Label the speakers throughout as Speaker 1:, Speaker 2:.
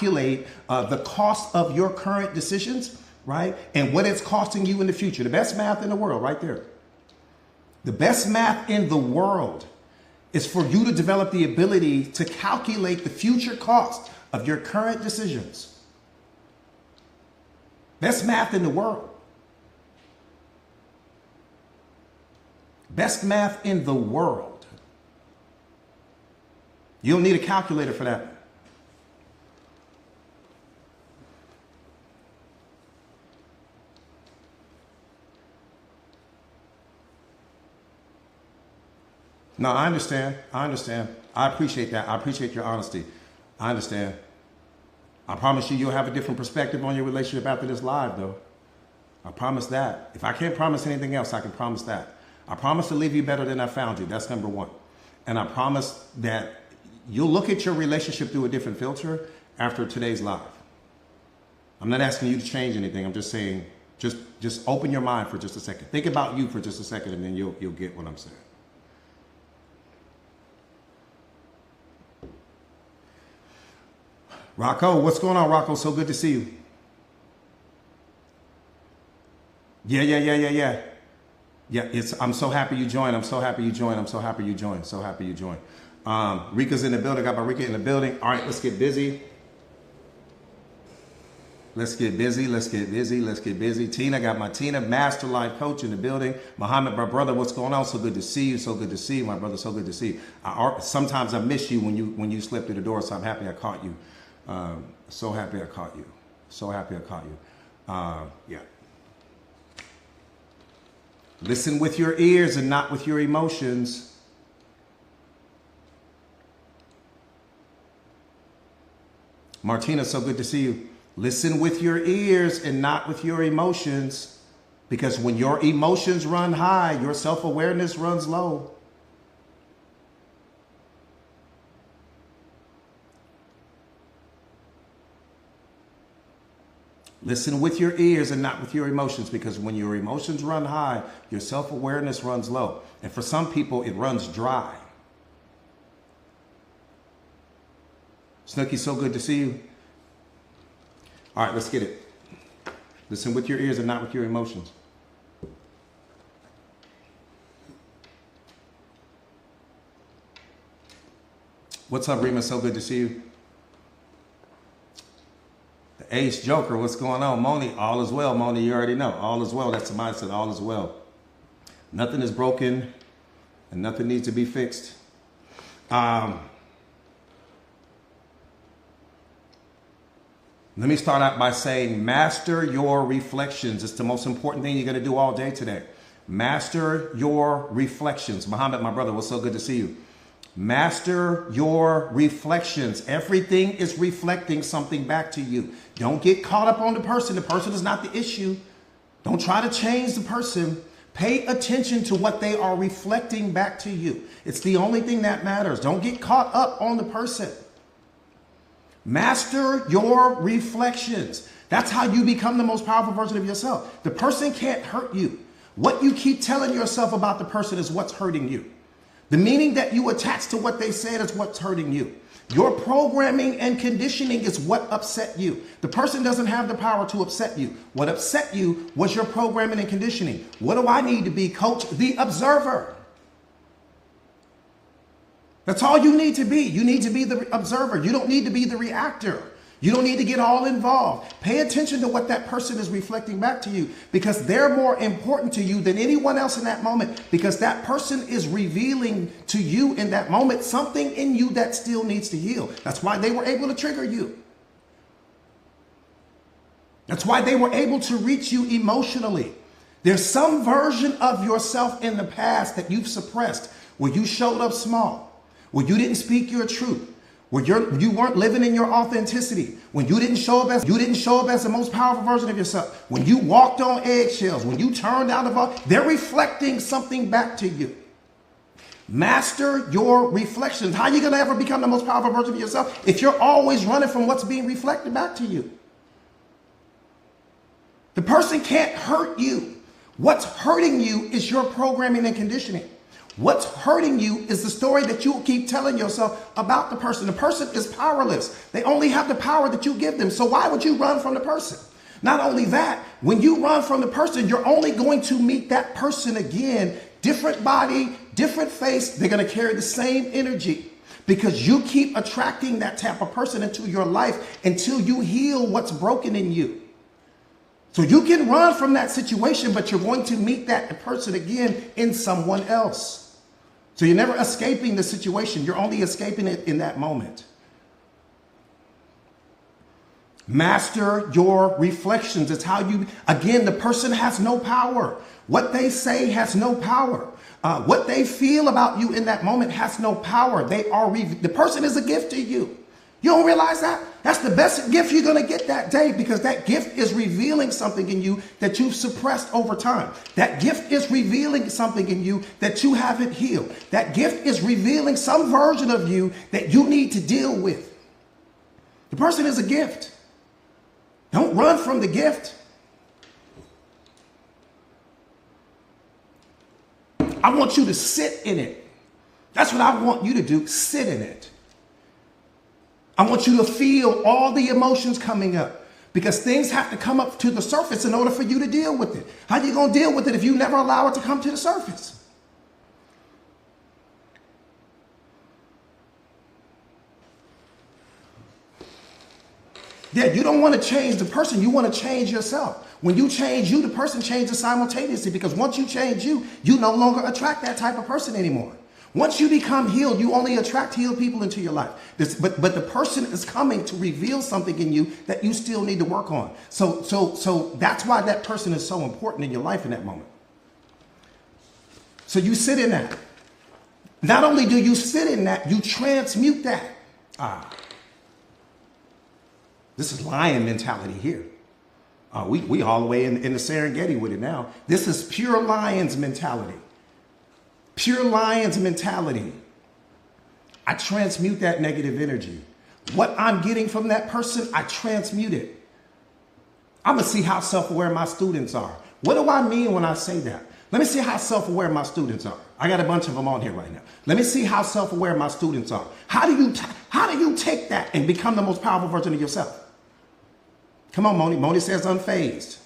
Speaker 1: calculate the cost of your current decisions, right? And what it's costing you in the future. The best math in the world right there. The best math in the world is for you to develop the ability to calculate the future cost of your current decisions. Best math in the world. Best math in the world. You don't need a calculator for that. No, I understand. I understand. I appreciate that. I appreciate your honesty. I understand. I promise you, you'll have a different perspective on your relationship after this live, though. I promise that. If I can't promise anything else, I can promise that. I promise to leave you better than I found you. That's number one. And I promise that you'll look at your relationship through a different filter after today's live. I'm not asking you to change anything. I'm just saying, just open your mind for just a second. Think about you for just a second, and then you'll get what I'm saying. Rocco, what's going on, Rocco? So good to see you. Yeah. I'm so happy you joined. I'm so happy you joined. I'm so happy you joined. So happy you joined. Rika's in the building. Got my Rika in the building. All right, let's get busy. Let's get busy. Tina, got my Tina, Master Life Coach in the building. Muhammad, my brother, what's going on? So good to see you. So good to see you, my brother. So good to see you. Sometimes I miss you when you slip through the door, so I'm happy I caught you. So happy I caught you. Yeah. Listen with your ears and not with your emotions. Martina, so good to see you. Listen with your ears and not with your emotions, because when your emotions run high, your self-awareness runs low. Listen with your ears and not with your emotions, because when your emotions run high, your self-awareness runs low. And for some people, it runs dry. Snooki, so good to see you. All right, let's get it. Listen with your ears and not with your emotions. What's up, Rima? So good to see you. The Ace Joker, what's going on? Moni, all is well. Moni, you already know. All is well. That's the mindset. All is well. Nothing is broken and nothing needs to be fixed. Let me start out by saying, master your reflections. It's the most important thing you're going to do all day today. Master your reflections. Muhammad, my brother, what's so good to see you. Master your reflections. Everything is reflecting something back to you. Don't get caught up on the person. The person is not the issue. Don't try to change the person. Pay attention to what they are reflecting back to you. It's the only thing that matters. Don't get caught up on the person. Master your reflections. That's how you become the most powerful version of yourself. The person can't hurt you. What you keep telling yourself about the person is what's hurting you. The meaning that you attach to what they said is what's hurting you. Your programming and conditioning is what upset you. The person doesn't have the power to upset you. What upset you was your programming and conditioning. What do I need to be, coach? The observer. That's all you need to be. You need to be the observer. You don't need to be the reactor. You don't need to get all involved. Pay attention to what that person is reflecting back to you, because they're more important to you than anyone else in that moment, because that person is revealing to you in that moment something in you that still needs to heal. That's why they were able to trigger you. That's why they were able to reach you emotionally. There's some version of yourself in the past that you've suppressed, where you showed up small, where you didn't speak your truth, where you weren't living in your authenticity, when you didn't show up as the most powerful version of yourself, when you walked on eggshells, when you turned down the ball, they're reflecting something back to you. Master your reflections. How are you going to ever become the most powerful version of yourself if you're always running from what's being reflected back to you? The person can't hurt you. What's hurting you is your programming and conditioning. What's hurting you is the story that you keep telling yourself about the person. The person is powerless. They only have the power that you give them. So why would you run from the person? Not only that, when you run from the person, you're only going to meet that person again. Different body, different face. They're going to carry the same energy because you keep attracting that type of person into your life until you heal what's broken in you. So you can run from that situation, but you're going to meet that person again in someone else. So you're never escaping the situation. You're only escaping it in that moment. Master your reflections. It's how you, again, the person has no power. What they say has no power. What they feel about you in that moment has no power. The person is a gift to you. You don't realize that? That's the best gift you're going to get that day because that gift is revealing something in you that you've suppressed over time. That gift is revealing something in you that you haven't healed. That gift is revealing some version of you that you need to deal with. The person is a gift. Don't run from the gift. I want you to sit in it. That's what I want you to do. Sit in it. I want you to feel all the emotions coming up because things have to come up to the surface in order for you to deal with it. How are you going to deal with it if you never allow it to come to the surface? Yeah, you don't want to change the person. You want to change yourself. When you change you, the person changes simultaneously because once you change you, you no longer attract that type of person anymore. Once you become healed, you only attract healed people into your life. But the person is coming to reveal something in you that you still need to work on. So that's why that person is so important in your life in that moment. So you sit in that. Not only do you sit in that, you transmute that. This is lion mentality here. We all the way in the Serengeti with it now. This is pure lion's mentality. Pure lion's mentality. I transmute that negative energy. What I'm getting from that person, I transmute it. I'm going to see how self-aware my students are. What do I mean when I say that? Let me see how self-aware my students are. I got a bunch of them on here right now. Let me see how self-aware my students are. How do you take that and become the most powerful version of yourself? Come on, Moni. Moni says unfazed.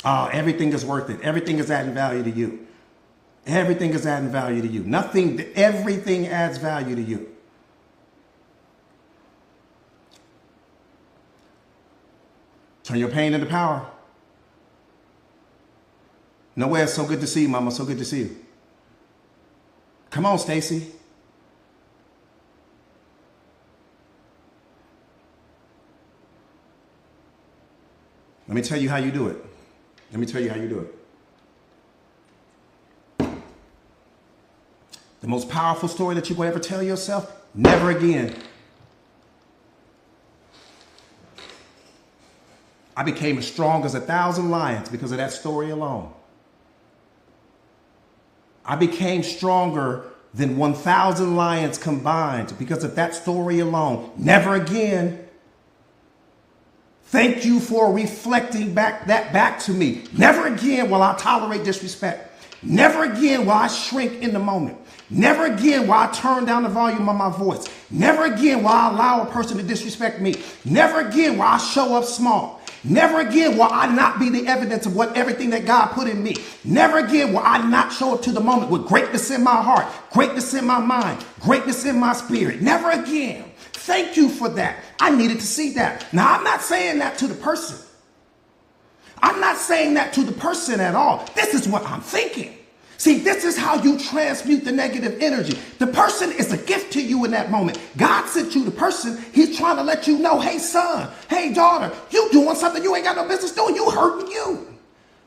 Speaker 1: Everything is worth it. Everything is adding value to you. Everything is adding value to you. Everything adds value to you. Turn your pain into power. Nowhere, it's so good to see you, Mama. So good to see you. Come on, Stacy. Let me tell you how you do it. Let me tell you how you do it. The most powerful story that you will ever tell yourself, never again. I became as strong as 1,000 lions because of that story alone. I became stronger than 1,000 lions combined because of that story alone. Never again. Thank you for reflecting back to me. Never again will I tolerate disrespect. Never again will I shrink in the moment. Never again will I turn down the volume of my voice. Never again will I allow a person to disrespect me. Never again will I show up small. Never again will I not be the evidence of everything that God put in me. Never again will I not show up to the moment with greatness in my heart, greatness in my mind, greatness in my spirit. Never again. Thank you for that. I needed to see that. Now, I'm not saying that to the person. I'm not saying that to the person at all. This is what I'm thinking. See, this is how you transmute the negative energy. The person is a gift to you in that moment. God sent you the person. He's trying to let you know, hey, son, hey, daughter, you doing something you ain't got no business doing. You hurting you.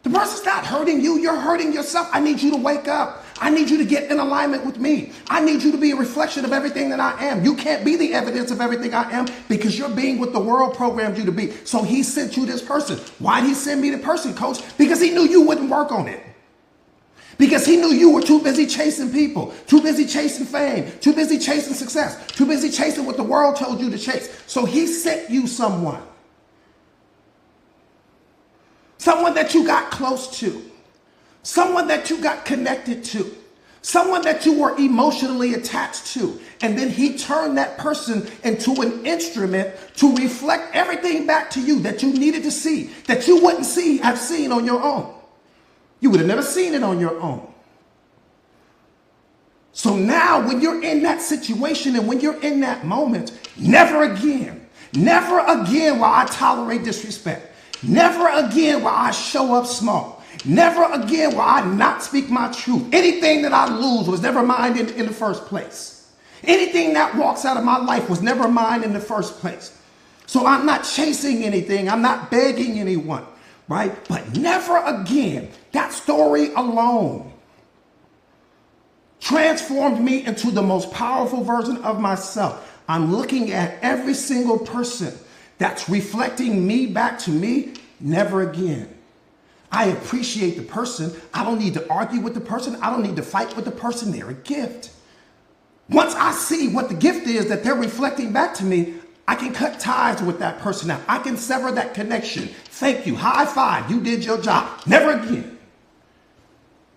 Speaker 1: The person's not hurting you. You're hurting yourself. I need you to wake up. I need you to get in alignment with me. I need you to be a reflection of everything that I am. You can't be the evidence of everything I am because you're being what the world programmed you to be. So he sent you this person. Why did he send me the person, coach? Because he knew you wouldn't work on it. Because he knew you were too busy chasing people, too busy chasing fame, too busy chasing success, too busy chasing what the world told you to chase. So he sent you someone. Someone that you got close to. someone that you got connected to, someone that you were emotionally attached to, and then he turned that person into an instrument to reflect everything back to you that you needed to see, that you wouldn't have seen on your own. You would have never seen it on your own. So now when you're in that situation and when you're in that moment, never again will I tolerate disrespect. Never again will I show up small. Never again will I not speak my truth. Anything that I lose was never mine in the first place. Anything that walks out of my life was never mine in the first place. So I'm not chasing anything. I'm not begging anyone, right? But never again. That story alone transformed me into the most powerful version of myself. I'm looking at every single person that's reflecting me back to me. Never again. I appreciate the person. I don't need to argue with the person. I don't need to fight with the person. They're a gift. Once I see what the gift is that they're reflecting back to me, I can cut ties with that person now. I can sever that connection. Thank you. High five. You did your job. Never again.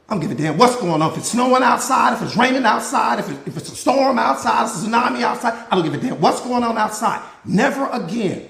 Speaker 1: I don't give a damn what's going on. If it's snowing outside, if it's raining outside, if it's a storm outside, if it's a tsunami outside, I don't give a damn what's going on outside. Never again.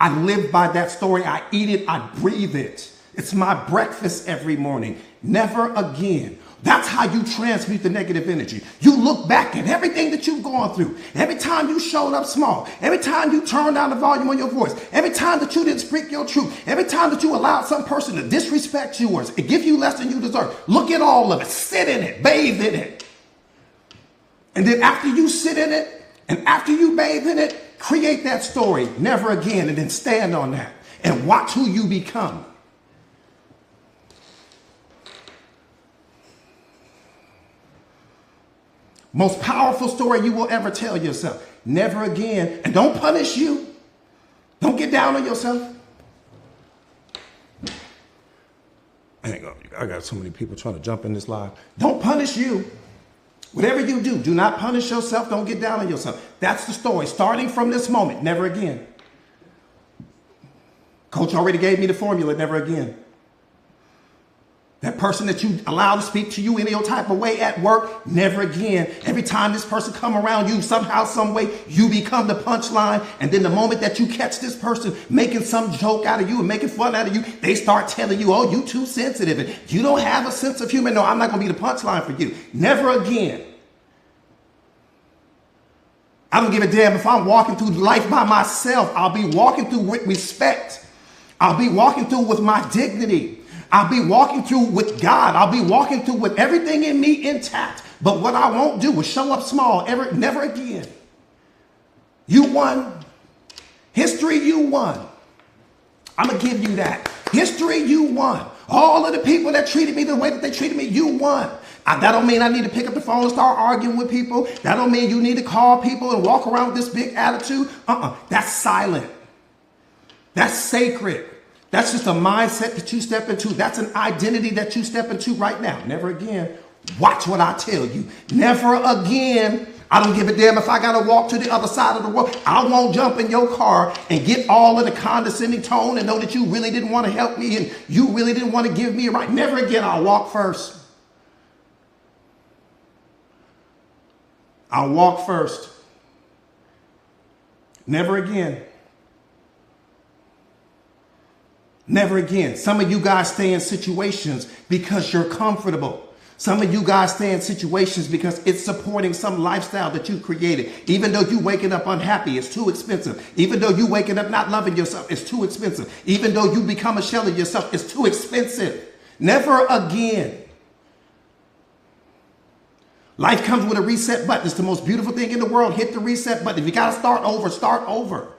Speaker 1: I live by that story. I eat it. I breathe it. It's my breakfast every morning. Never again. That's how you transmute the negative energy. You look back at everything that you've gone through. Every time you showed up small. Every time you turned down the volume on your voice. Every time that you didn't speak your truth. Every time that you allowed some person to disrespect you or give you less than you deserve. Look at all of it. Sit in it. Bathe in it. And then after you sit in it and after you bathe in it, create that story. Never again. And then stand on that. And watch who you become. Most powerful story you will ever tell yourself. Never again. And don't punish you. Don't get down on yourself. I got so many people trying to jump in this live. Don't punish you. Whatever you do not punish yourself. Don't get down on yourself. That's the story. Starting from this moment, never again. Coach already gave me the formula, never again. That person that you allow to speak to you any old type of way at work, never again. Every time this person come around you, somehow, some way, you become the punchline. And then the moment that you catch this person making some joke out of you and making fun out of you, they start telling you, oh, you too sensitive. And you don't have a sense of humor. No, I'm not going to be the punchline for you. Never again. I don't give a damn if I'm walking through life by myself. I'll be walking through with respect. I'll be walking through with my dignity. I'll be walking through with God. I'll be walking through with everything in me intact. But what I won't do is show up small. Never again. You won. History, you won. I'm going to give you that. History, you won. All of the people that treated me the way that they treated me, you won. That don't mean I need to pick up the phone and start arguing with people. That don't mean you need to call people and walk around with this big attitude. That's silent. That's sacred. That's just a mindset that you step into. That's an identity that you step into right now. Never again. Watch what I tell you. Never again. I don't give a damn if I got to walk to the other side of the world. I won't jump in your car and get all of the condescending tone and know that you really didn't want to help me and you really didn't want to give me a right. Never again. I'll walk first. I'll walk first. Never again. Never again. Some of you guys stay in situations because you're comfortable. Some of you guys stay in situations because it's supporting some lifestyle that you created. Even though you waking up unhappy, it's too expensive. Even though you waking up not loving yourself, it's too expensive. Even though you become a shell of yourself, it's too expensive. Never again. Life comes with a reset button. It's the most beautiful thing in the world. Hit the reset button. If you got to start over, start over.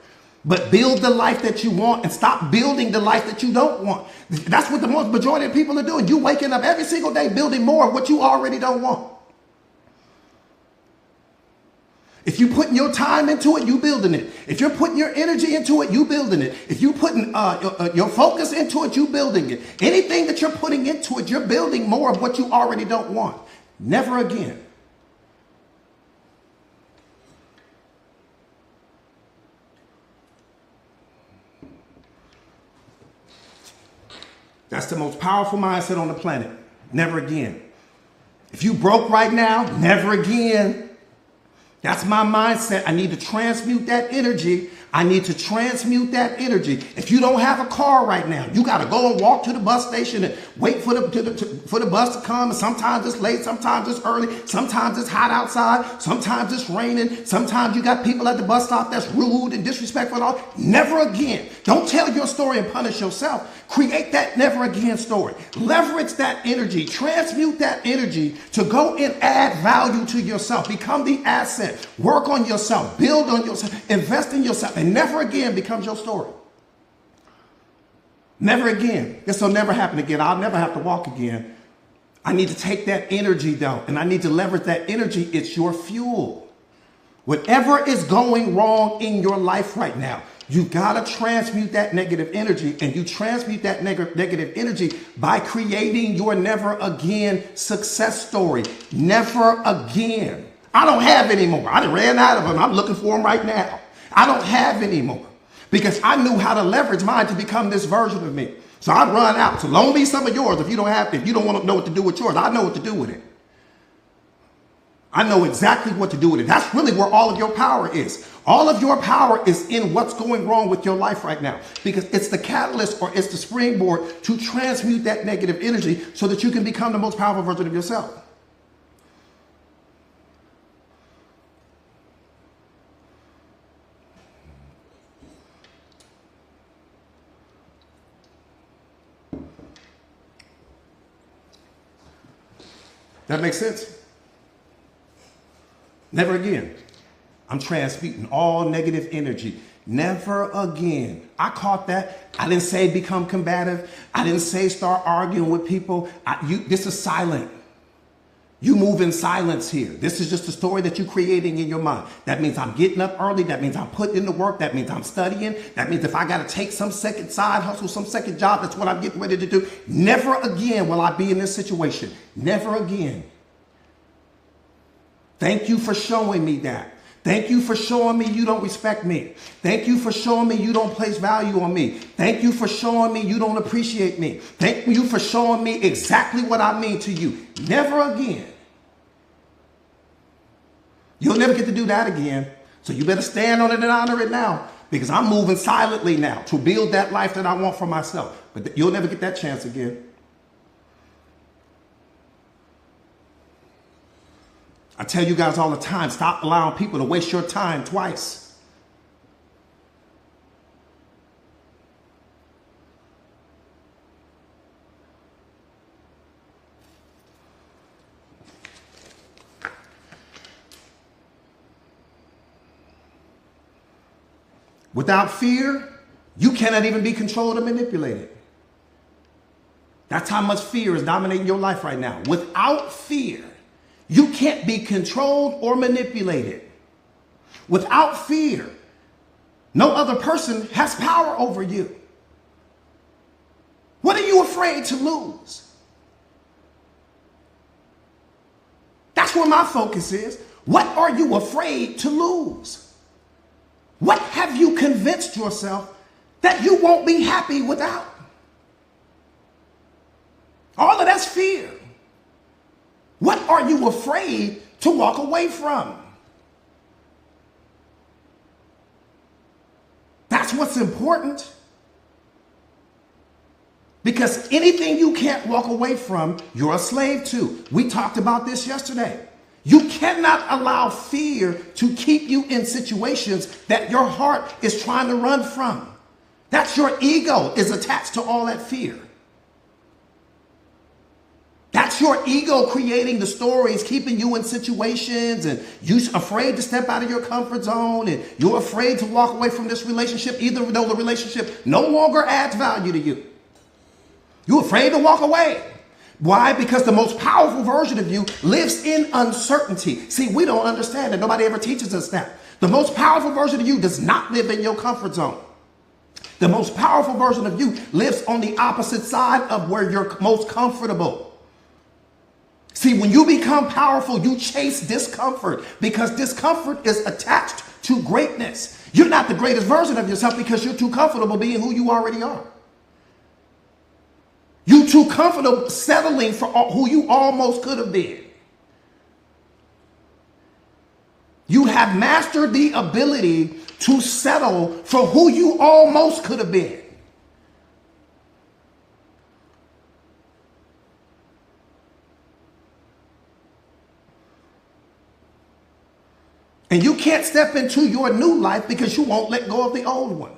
Speaker 1: But build the life that you want and stop building the life that you don't want. That's what the most majority of people are doing. You waking up every single day building more of what you already don't want. If you're putting your time into it, you building it. If you're putting your energy into it, you building it. If you're putting your focus into it, you building it. Anything that you're putting into it, you're building more of what you already don't want. Never again. That's the most powerful mindset on the planet. Never again. If you broke right now, never again. That's my mindset. I need to transmute that energy. I need to transmute that energy. If you don't have a car right now, you got to go and walk to the bus station and wait for the bus to come. And sometimes it's late, sometimes it's early, sometimes it's hot outside, sometimes it's raining, sometimes you got people at the bus stop that's rude and disrespectful. And all. Never again. Don't tell your story and punish yourself. Create that never again story. Leverage that energy. Transmute that energy to go and add value to yourself. Become the asset. Work on yourself. Build on yourself. Invest in yourself. And never again becomes your story. Never again. This will never happen again. I'll never have to walk again. I need to take that energy though, and I need to leverage that energy. It's your fuel. Whatever is going wrong in your life right now, you've got to transmute that negative energy, and you transmute that negative energy by creating your never again success story. Never again. I don't have any more. I done ran out of them. I'm looking for them right now. I don't have any more because I knew how to leverage mine to become this version of me. So I'd run out. So loan me some of yours if you don't want to know what to do with yours. I know what to do with it. I know exactly what to do with it. That's really where all of your power is. All of your power is in what's going wrong with your life right now, because it's the catalyst or it's the springboard to transmute that negative energy so that you can become the most powerful version of yourself. That makes sense? Never again. I'm transmuting all negative energy. Never again. I caught that. I didn't say become combative. I didn't say start arguing with people. This is silent. You move in silence here. This is just a story that you're creating in your mind. That means I'm getting up early. That means I'm putting in the work. That means I'm studying. That means if I got to take some second side hustle, some second job, that's what I'm getting ready to do. Never again will I be in this situation. Never again. Thank you for showing me that. Thank you for showing me you don't respect me. Thank you for showing me you don't place value on me. Thank you for showing me you don't appreciate me. Thank you for showing me exactly what I mean to you. Never again. You'll never get to do that again. So you better stand on it and honor it now, because I'm moving silently now to build that life that I want for myself. But you'll never get that chance again. I tell you guys all the time, stop allowing people to waste your time twice. Without fear, you cannot even be controlled or manipulated. That's how much fear is dominating your life right now. Without fear, you can't be controlled or manipulated. Without fear, no other person has power over you. What are you afraid to lose? That's where my focus is. What are you afraid to lose? What have you convinced yourself that you won't be happy without? All of that's fear. What are you afraid to walk away from? That's what's important. Because anything you can't walk away from, you're a slave to. We talked about this yesterday. You cannot allow fear to keep you in situations that your heart is trying to run from. That's your ego is attached to all that fear. That's your ego creating the stories, keeping you in situations, and you're afraid to step out of your comfort zone, and you're afraid to walk away from this relationship, even though the relationship no longer adds value to you. You're afraid to walk away. Why? Because the most powerful version of you lives in uncertainty. See, we don't understand that. Nobody ever teaches us that. The most powerful version of you does not live in your comfort zone. The most powerful version of you lives on the opposite side of where you're most comfortable. See, when you become powerful, you chase discomfort, because discomfort is attached to greatness. You're not the greatest version of yourself because you're too comfortable being who you already are. You too comfortable settling for who you almost could have been. You have mastered the ability to settle for who you almost could have been. And you can't step into your new life because you won't let go of the old one.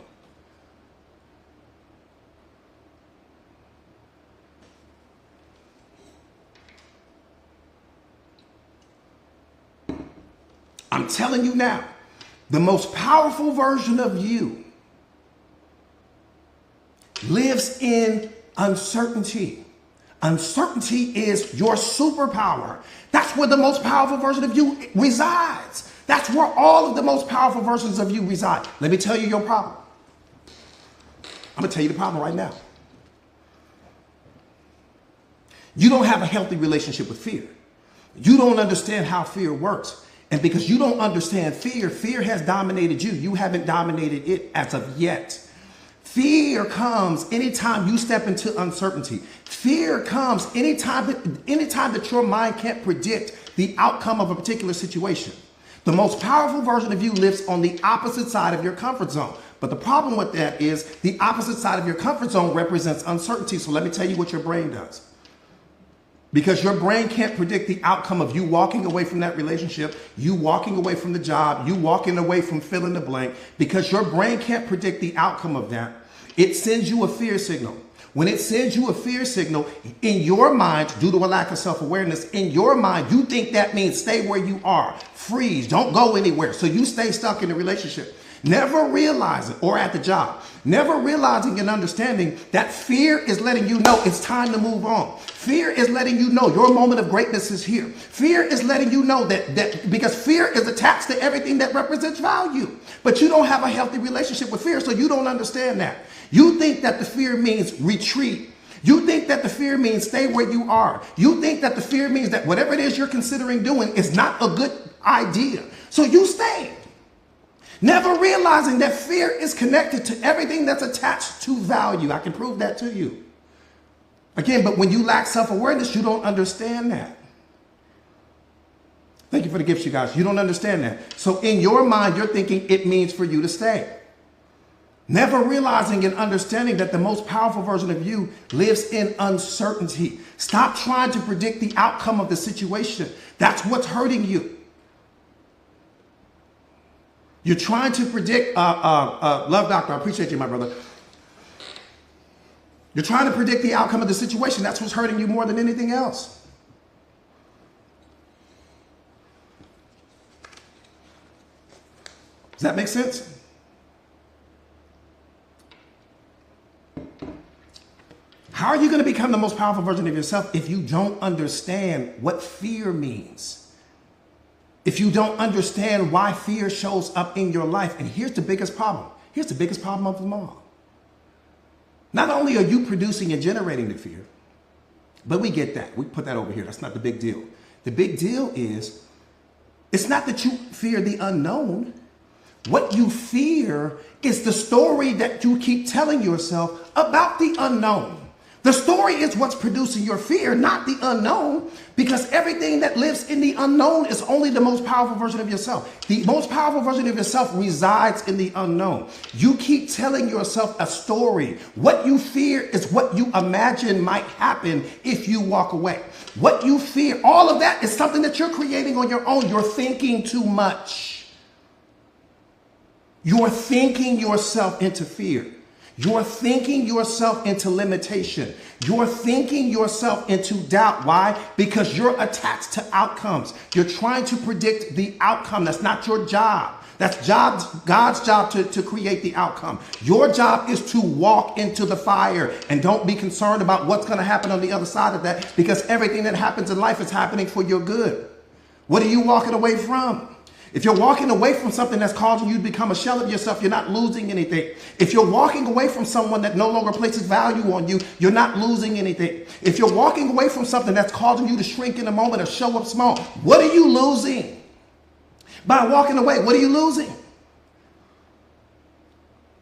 Speaker 1: I'm telling you now, the most powerful version of you lives in uncertainty. Uncertainty is your superpower. That's where the most powerful version of you resides. That's where all of the most powerful versions of you reside. Let me tell you your problem. I'm going to tell you the problem right now. You don't have a healthy relationship with fear. You don't understand how fear works. And because you don't understand fear, fear has dominated you. You haven't dominated it as of yet. Fear comes anytime you step into uncertainty. Fear comes anytime that your mind can't predict the outcome of a particular situation. The most powerful version of you lives on the opposite side of your comfort zone. But the problem with that is the opposite side of your comfort zone represents uncertainty. So let me tell you what your brain does. Because your brain can't predict the outcome of you walking away from that relationship, you walking away from the job, you walking away from fill in the blank. Because your brain can't predict the outcome of that, it sends you a fear signal. When it sends you a fear signal, in your mind, due to a lack of self-awareness, in your mind, you think that means stay where you are, freeze, don't go anywhere. So you stay stuck in the relationship. Never realizing, or at the job, never realizing and understanding that fear is letting you know it's time to move on. Fear is letting you know your moment of greatness is here. Fear is letting you know that because fear is attached to everything that represents value. But you don't have a healthy relationship with fear, so you don't understand that. You think that the fear means retreat. You think that the fear means stay where you are. You think that the fear means that whatever it is you're considering doing is not a good idea. So you stay. Never realizing that fear is connected to everything that's attached to value. I can prove that to you. Again, but when you lack self-awareness, you don't understand that. Thank you for the gifts, you guys. You don't understand that. So in your mind, you're thinking it means for you to stay. Never realizing and understanding that the most powerful version of you lives in uncertainty. Stop trying to predict the outcome of the situation. That's what's hurting you. You're trying to predict, Love Doctor, I appreciate you, my brother. You're trying to predict the outcome of the situation. That's what's hurting you more than anything else. Does that make sense? How are you going to become the most powerful version of yourself if you don't understand what fear means? If you don't understand why fear shows up in your life. And here's the biggest problem. Here's the biggest problem of them all. Not only are you producing and generating the fear, but we get that. We put that over here. That's not the big deal. The big deal is, it's not that you fear the unknown. What you fear is the story that you keep telling yourself about the unknown. The story is what's producing your fear, not the unknown, because everything that lives in the unknown is only the most powerful version of yourself. The most powerful version of yourself resides in the unknown. You keep telling yourself a story. What you fear is what you imagine might happen if you walk away. What you fear, all of that is something that you're creating on your own. You're thinking too much. You're thinking yourself into fear. You're thinking yourself into limitation. You're thinking yourself into doubt. Why? Because you're attached to outcomes. You're trying to predict the outcome. That's not your job. That's God's job to create the outcome. Your job is to walk into the fire and don't be concerned about what's going to happen on the other side of that, because everything that happens in life is happening for your good. What are you walking away from? If you're walking away from something that's causing you to become a shell of yourself, you're not losing anything. If you're walking away from someone that no longer places value on you, you're not losing anything. If you're walking away from something that's causing you to shrink in a moment or show up small, what are you losing? By walking away, what are you losing?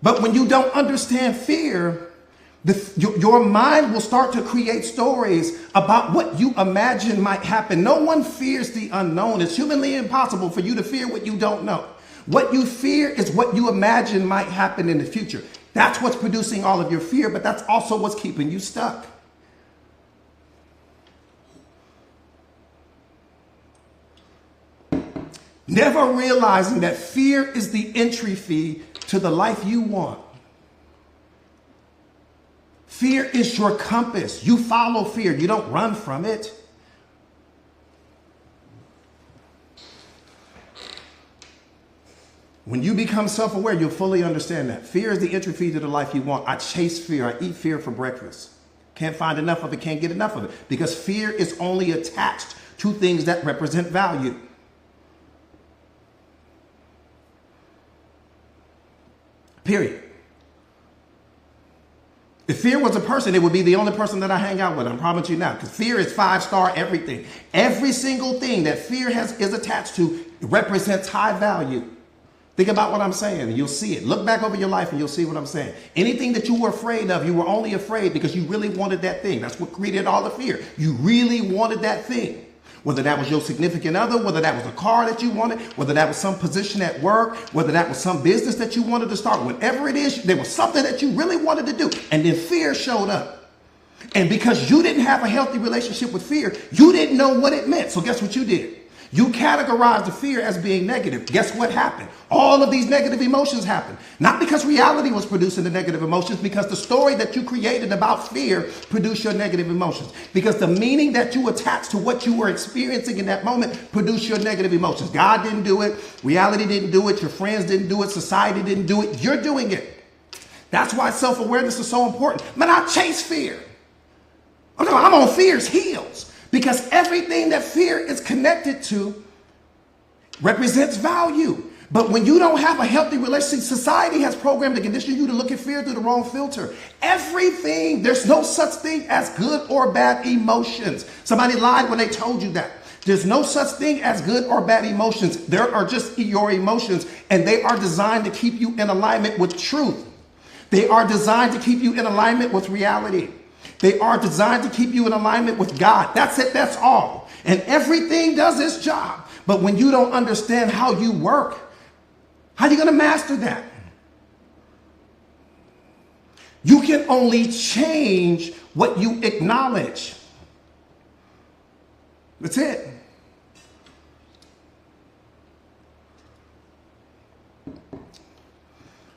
Speaker 1: But when you don't understand fear, Your mind will start to create stories about what you imagine might happen. No one fears the unknown. It's humanly impossible for you to fear what you don't know. What you fear is what you imagine might happen in the future. That's what's producing all of your fear, but that's also what's keeping you stuck. Never realizing that fear is the entry fee to the life you want. Fear is your compass. You follow fear. You don't run from it. When you become self-aware, you'll fully understand that. Fear is the entry fee to the life you want. I chase fear. I eat fear for breakfast. Can't find enough of it. Can't get enough of it. Because fear is only attached to things that represent value. Period. If fear was a person, it would be the only person that I hang out with. I promise you now. Because fear is 5-star everything. Every single thing that fear is attached to represents high value. Think about what I'm saying and you'll see it. Look back over your life and you'll see what I'm saying. Anything that you were afraid of, you were only afraid because you really wanted that thing. That's what created all the fear. You really wanted that thing. Whether that was your significant other, whether that was a car that you wanted, whether that was some position at work, whether that was some business that you wanted to start, whatever it is, there was something that you really wanted to do. And then fear showed up. And because you didn't have a healthy relationship with fear, you didn't know what it meant. So guess what you did? You categorized the fear as being negative. Guess what happened? All of these negative emotions happened. Not because reality was producing the negative emotions, because the story that you created about fear produced your negative emotions. Because the meaning that you attached to what you were experiencing in that moment produced your negative emotions. God didn't do it. Reality didn't do it. Your friends didn't do it. Society didn't do it. You're doing it. That's why self-awareness is so important. Man, I chase fear. I'm on fear's heels. Because everything that fear is connected to represents value. But when you don't have a healthy relationship, society has programmed to condition you to look at fear through the wrong filter. Everything, there's no such thing as good or bad emotions. Somebody lied when they told you that. There's no such thing as good or bad emotions. There are just your emotions, and they are designed to keep you in alignment with truth. They are designed to keep you in alignment with reality. They are designed to keep you in alignment with God. That's it. That's all. And everything does its job. But when you don't understand how you work, how are you going to master that? You can only change what you acknowledge. That's it.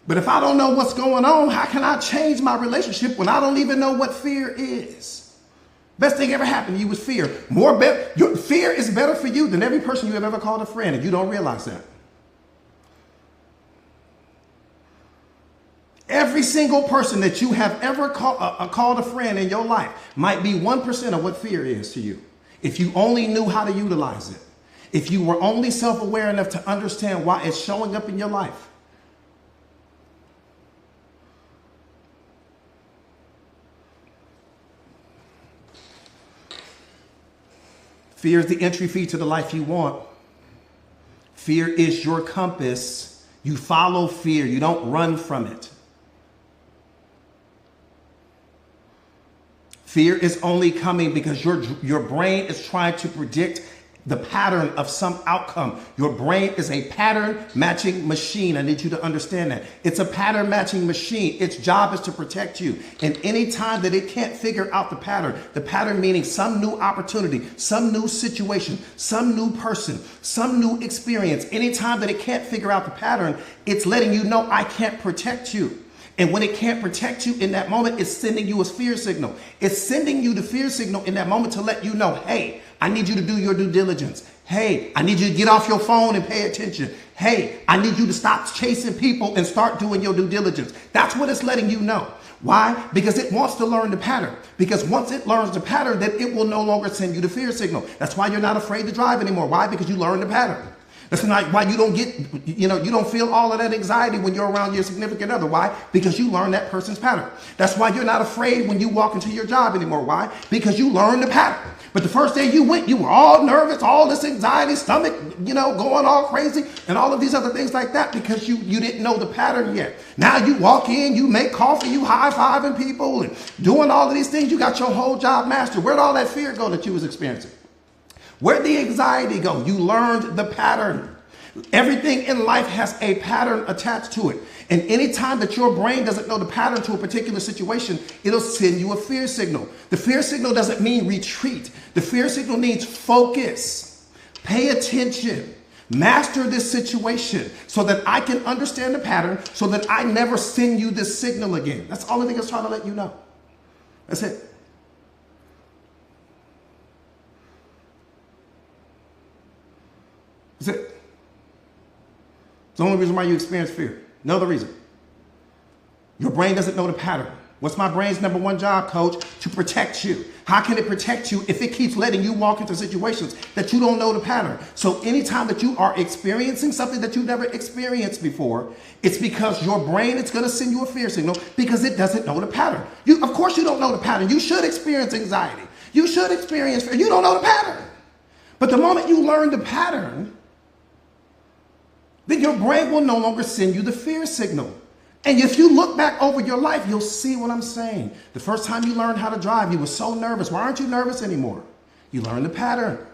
Speaker 1: But if I don't know what's going on, how can I change my relationship when I don't even know what fear is? Best thing ever happened to you was fear. Your fear is better for you than every person you have ever called a friend, and you don't realize that. Every single person that you have ever called a friend in your life might be 1% of what fear is to you. If you only knew how to utilize it. If you were only self-aware enough to understand why it's showing up in your life. Fear is the entry fee to the life you want. Fear is your compass. You follow fear. You don't run from it. Fear is only coming because your brain is trying to predict the pattern of some outcome. Your brain is a pattern matching machine. I need you to understand that. It's a pattern matching machine. Its job is to protect you. And any time that it can't figure out the pattern meaning some new opportunity, some new situation, some new person, some new experience, anytime that it can't figure out the pattern, it's letting you know I can't protect you. And when it can't protect you in that moment, it's sending you a fear signal. It's sending you the fear signal in that moment to let you know, hey, I need you to do your due diligence. Hey, I need you to get off your phone and pay attention. Hey, I need you to stop chasing people and start doing your due diligence. That's what it's letting you know. Why? Because it wants to learn the pattern. Because once it learns the pattern, then it will no longer send you the fear signal. That's why you're not afraid to drive anymore. Why? Because you learned the pattern. That's not why you don't get, you don't feel all of that anxiety when you're around your significant other. Why? Because you learn that person's pattern. That's why you're not afraid when you walk into your job anymore. Why? Because you learn the pattern. But the first day you went, you were all nervous, all this anxiety, stomach, going all crazy, and all of these other things like that because you didn't know the pattern yet. Now you walk in, you make coffee, you high-fiving people and doing all of these things. You got your whole job mastered. Where'd all that fear go that you was experiencing? Where'd the anxiety go? You learned the pattern. Everything in life has a pattern attached to it. And anytime that your brain doesn't know the pattern to a particular situation, it'll send you a fear signal. The fear signal doesn't mean retreat. The fear signal means focus, pay attention, master this situation so that I can understand the pattern so that I never send you this signal again. That's all the thing is trying to let you know. That's it. That's it. It's the only reason why you experience fear. No other reason. Your brain doesn't know the pattern. What's my brain's number one job, coach? To protect you. How can it protect you if it keeps letting you walk into situations that you don't know the pattern? So anytime that you are experiencing something that you've never experienced before, it's because your brain is going to send you a fear signal because it doesn't know the pattern. Of course you don't know the pattern. You should experience anxiety. You should experience fear. You don't know the pattern. But the moment you learn the pattern, then your brain will no longer send you the fear signal. And if you look back over your life, you'll see what I'm saying. The first time you learned how to drive, you were so nervous. Why aren't you nervous anymore? You learned the pattern.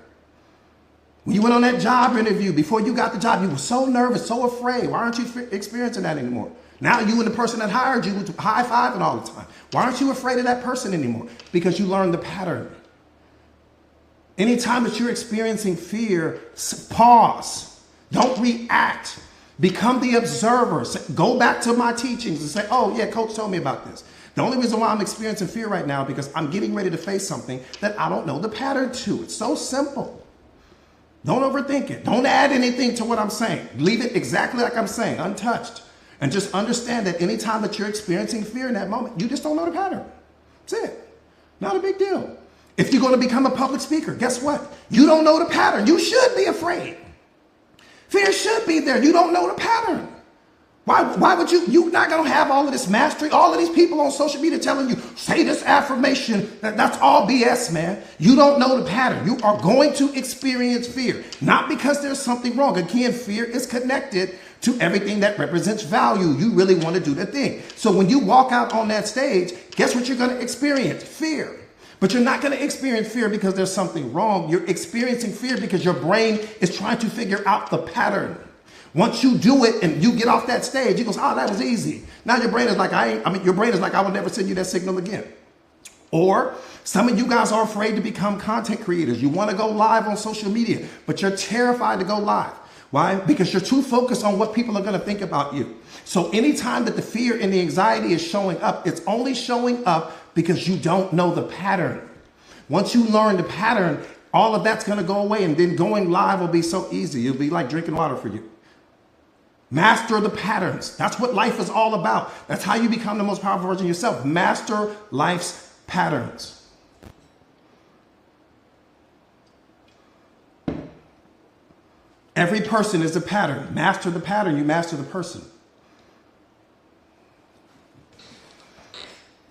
Speaker 1: When you went on that job interview, before you got the job, you were so nervous, so afraid. Why aren't you experiencing that anymore? Now you and the person that hired you was high-fiving all the time. Why aren't you afraid of that person anymore? Because you learned the pattern. Anytime that you're experiencing fear, pause. Don't react. Become the observer. Go back to my teachings and say, oh yeah, coach told me about this. The only reason why I'm experiencing fear right now is because I'm getting ready to face something that I don't know the pattern to. It's so simple. Don't overthink it. Don't add anything to what I'm saying. Leave it exactly like I'm saying, untouched. And just understand that anytime that you're experiencing fear in that moment, you just don't know the pattern. That's it. Not a big deal. If you're going to become a public speaker, guess what? You don't know the pattern. You should be afraid. Fear should be there. You don't know the pattern. Why would you're not going to have all of this mastery, all of these people on social media telling you, say this affirmation. That's all BS, man. You don't know the pattern. You are going to experience fear, not because there's something wrong. Again, fear is connected to everything that represents value. You really want to do the thing. So when you walk out on that stage, guess what you're going to experience? Fear. But you're not going to experience fear because there's something wrong. You're experiencing fear because your brain is trying to figure out the pattern. Once you do it and you get off that stage, it goes, oh, that was easy. Now your brain is like, your brain is like, I will never send you that signal again. Or some of you guys are afraid to become content creators. You want to go live on social media, but you're terrified to go live. Why? Because you're too focused on what people are going to think about you. So anytime that the fear and the anxiety is showing up, it's only showing up because you don't know the pattern. Once you learn the pattern, all of that's going to go away, and then going live will be so easy. It'll be like drinking water for you. Master the patterns. That's what life is all about. That's how you become the most powerful version of yourself. Master life's patterns. Every person is a pattern. Master the pattern, you master the person.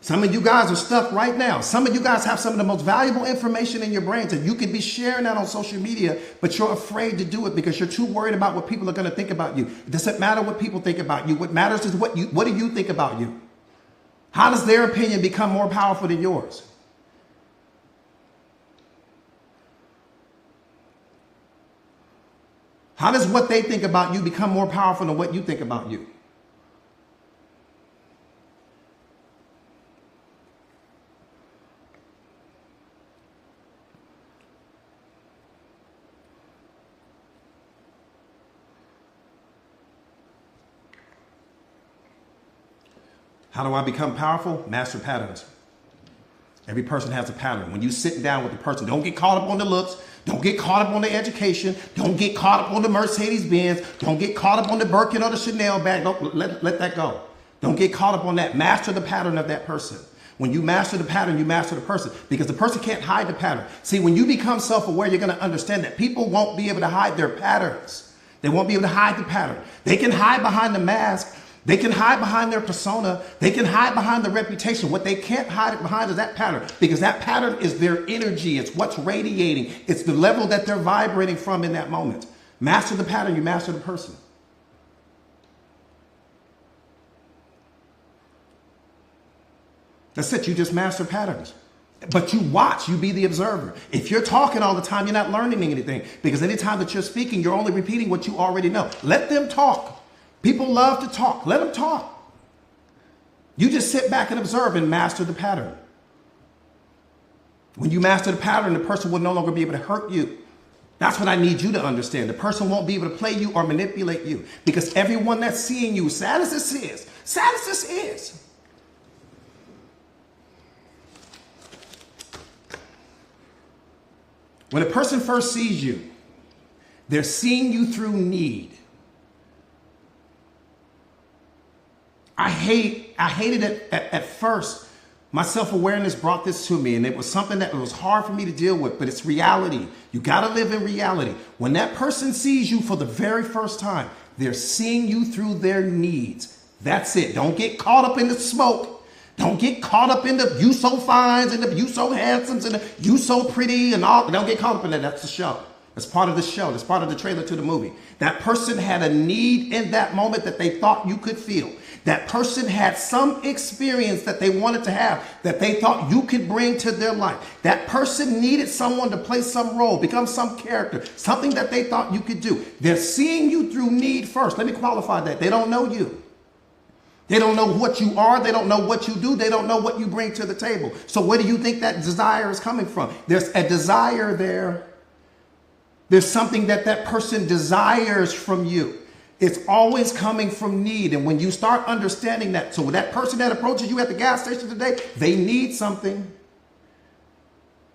Speaker 1: Some of you guys are stuck right now. Some of you guys have some of the most valuable information in your brains, and you could be sharing that on social media, but you're afraid to do it because you're too worried about what people are going to think about you. It doesn't matter what people think about you. What matters is what do you think about you? How does their opinion become more powerful than yours? How does what they think about you become more powerful than what you think about you? How do I become powerful? Master patterns. Every person has a pattern. When you sit down with the person, don't get caught up on the looks. Don't get caught up on the education. Don't get caught up on the Mercedes-Benz. Don't get caught up on the Birkin or the Chanel bag. Don't let that go. Don't get caught up on that. Master the pattern of that person. When you master the pattern, you master the person, because the person can't hide the pattern. See, when you become self-aware, you're going to understand that people won't be able to hide their patterns. They won't be able to hide the pattern. They can hide behind the mask, They can hide behind their persona. They can hide behind the reputation. What they can't hide behind is that pattern, because that pattern is their energy. It's what's radiating. It's the level that they're vibrating from in that moment. Master the pattern, you master the person. That's it. You just master patterns. But you watch, you be the observer. If you're talking all the time, you're not learning anything, because anytime that you're speaking, you're only repeating what you already know. Let them talk. People love to talk. Let them talk. You just sit back and observe and master the pattern. When you master the pattern, the person will no longer be able to hurt you. That's what I need you to understand. The person won't be able to play you or manipulate you, because everyone that's seeing you, sad as this is, when a person first sees you, they're seeing you through need. I hated it at first. My self-awareness brought this to me, and it was something that was hard for me to deal with, but it's reality. You got to live in reality. When that person sees you for the very first time, they're seeing you through their needs. That's it. Don't get caught up in the smoke. Don't get caught up in the you so fines and the you so handsomes and the you so pretty and all. Don't get caught up in that. That's the show. That's part of the show. That's part of the trailer to the movie. That person had a need in that moment that they thought you could feel. That person had some experience that they wanted to have that they thought you could bring to their life. That person needed someone to play some role, become some character, something that they thought you could do. They're seeing you through need first. Let me qualify that. They don't know you. They don't know what you are. They don't know what you do. They don't know what you bring to the table. So where do you think that desire is coming from? There's a desire there. There's something that that person desires from you. It's always coming from need. And when you start understanding that, so that person that approaches you at the gas station today, they need something.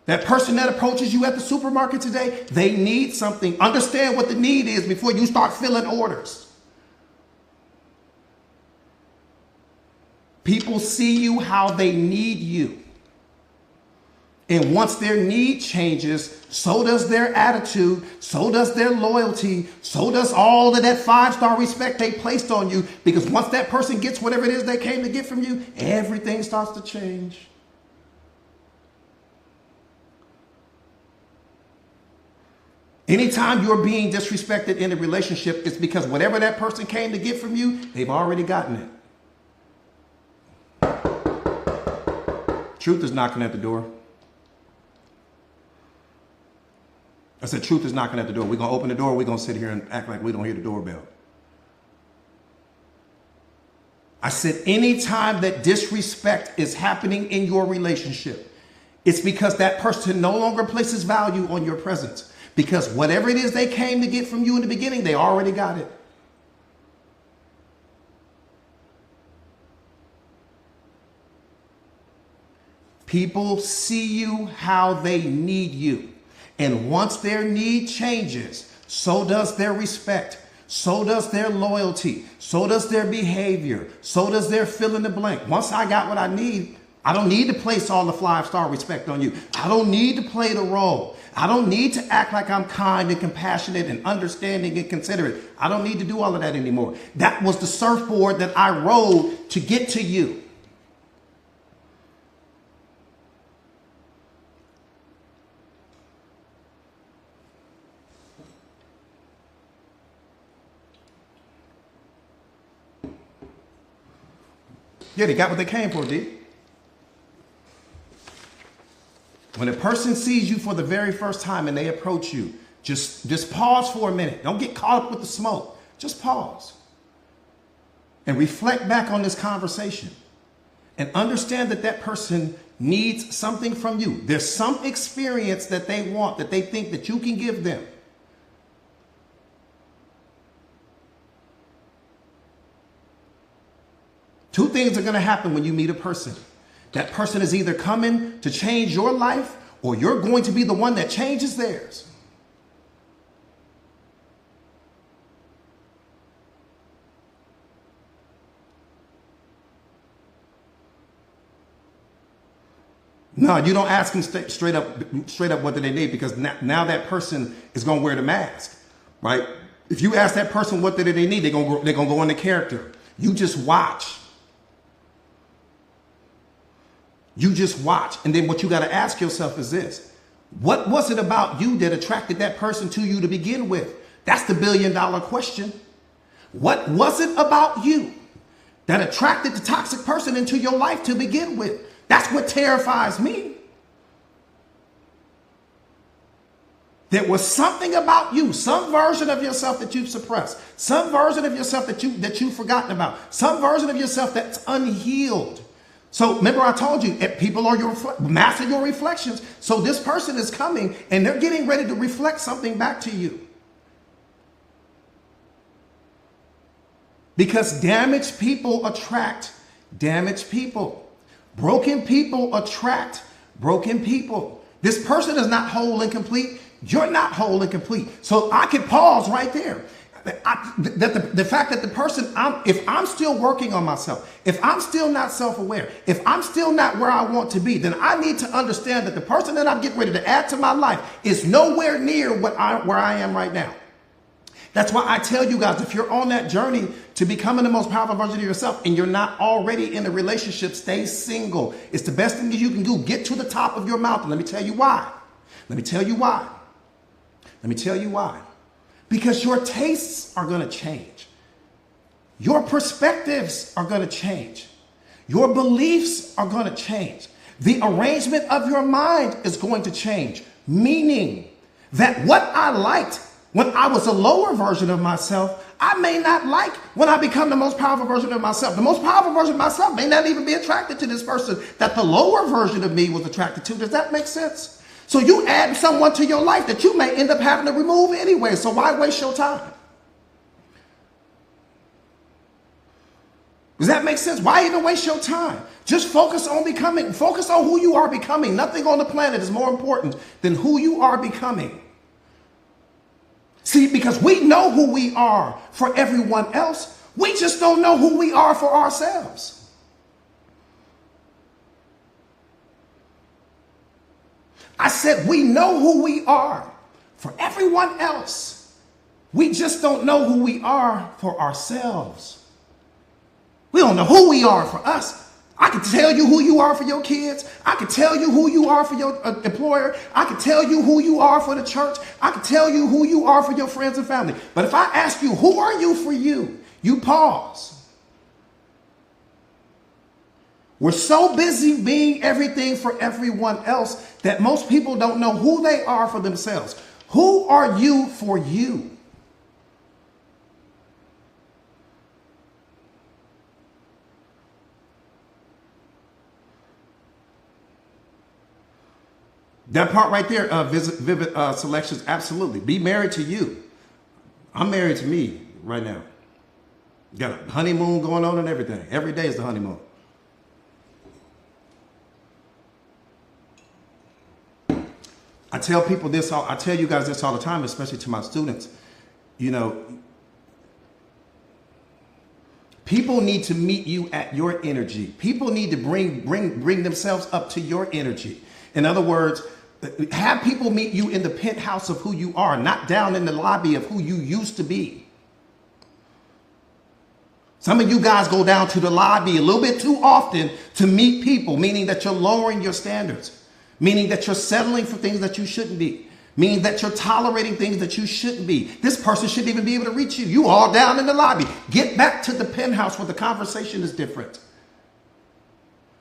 Speaker 1: That person that approaches you at the supermarket today, they need something. Understand what the need is before you start filling orders. People see you how they need you. And once their need changes, so does their attitude, so does their loyalty, so does all of that 5-star respect they placed on you. Because once that person gets whatever it is they came to get from you, everything starts to change. Anytime you're being disrespected in a relationship, it's because whatever that person came to get from you, they've already gotten it. Truth is knocking at the door. I said, truth is knocking at the door. We're going to open the door. We're going to sit here and act like we don't hear the doorbell. I said, anytime that disrespect is happening in your relationship, it's because that person no longer places value on your presence. Because whatever it is they came to get from you in the beginning, they already got it. People see you how they need you. And once their need changes, so does their respect, so does their loyalty, so does their behavior, so does their fill in the blank. Once I got what I need, I don't need to place all the 5-star respect on you. I don't need to play the role. I don't need to act like I'm kind and compassionate and understanding and considerate. I don't need to do all of that anymore. That was the surfboard that I rode to get to you. Yeah, they got what they came for, D. When a person sees you for the very first time and they approach you, just pause for a minute. Don't get caught up with the smoke. Just pause and reflect back on this conversation and understand that that person needs something from you. There's some experience that they want, that they think that you can give them. Two things are going to happen when you meet a person. That person is either coming to change your life or you're going to be the one that changes theirs. No, you don't ask them straight up what do they need, because now that person is going to wear the mask, right? If you ask that person what do they need, they're going to go into character. You just watch. You just watch. And then what you got to ask yourself is this. What was it about you that attracted that person to you to begin with? That's the $1 billion question. What was it about you that attracted the toxic person into your life to begin with? That's what terrifies me. There was something about you, some version of yourself that you've suppressed, some version of yourself that you've forgotten about, some version of yourself that's unhealed. So remember I told you, people are your master your reflections. So this person is coming and they're getting ready to reflect something back to you. Because damaged people attract damaged people. Broken people attract broken people. This person is not whole and complete. You're not whole and complete. So I can pause right there. The fact that the person, if I'm still working on myself, if I'm still not self-aware, if I'm still not where I want to be, then I need to understand that the person that I'm getting ready to add to my life is nowhere near where I am right now. That's why I tell you guys, if you're on that journey to becoming the most powerful version of yourself and you're not already in a relationship, stay single. It's the best thing that you can do. Get to the top of your mountain. Let me tell you why. Let me tell you why. Let me tell you why. Because your tastes are going to change. Your perspectives are going to change. Your beliefs are going to change. The arrangement of your mind is going to change. Meaning that what I liked when I was a lower version of myself, I may not like when I become the most powerful version of myself. The most powerful version of myself may not even be attracted to this person that the lower version of me was attracted to. Does that make sense? So you add someone to your life that you may end up having to remove anyway. So why waste your time? Does that make sense? Why even waste your time? Just focus on becoming. Focus on who you are becoming. Nothing on the planet is more important than who you are becoming. See, because we know who we are for everyone else. We just don't know who we are for ourselves. I said we know who we are for everyone else. We just don't know who we are for ourselves. We don't know who we are for us. I can tell you who you are for your kids. I can tell you who you are for your employer. I can tell you who you are for the church. I can tell you who you are for your friends and family. But if I ask you, who are you for you? You pause. We're so busy being everything for everyone else that most people don't know who they are for themselves. Who are you for you? That part right there, vivid selections, absolutely. Be married to you. I'm married to me right now. Got a honeymoon going on and everything. Every day is the honeymoon. I tell people this, I tell you guys this all the time, especially to my students. You know, people need to meet you at your energy. People need to bring themselves up to your energy. In other words, have people meet you in the penthouse of who you are, not down in the lobby of who you used to be. Some of you guys go down to the lobby a little bit too often to meet people, meaning that you're lowering your standards. Meaning that you're settling for things that you shouldn't be. Meaning that you're tolerating things that you shouldn't be. This person shouldn't even be able to reach you. You all down in the lobby. Get back to the penthouse where the conversation is different.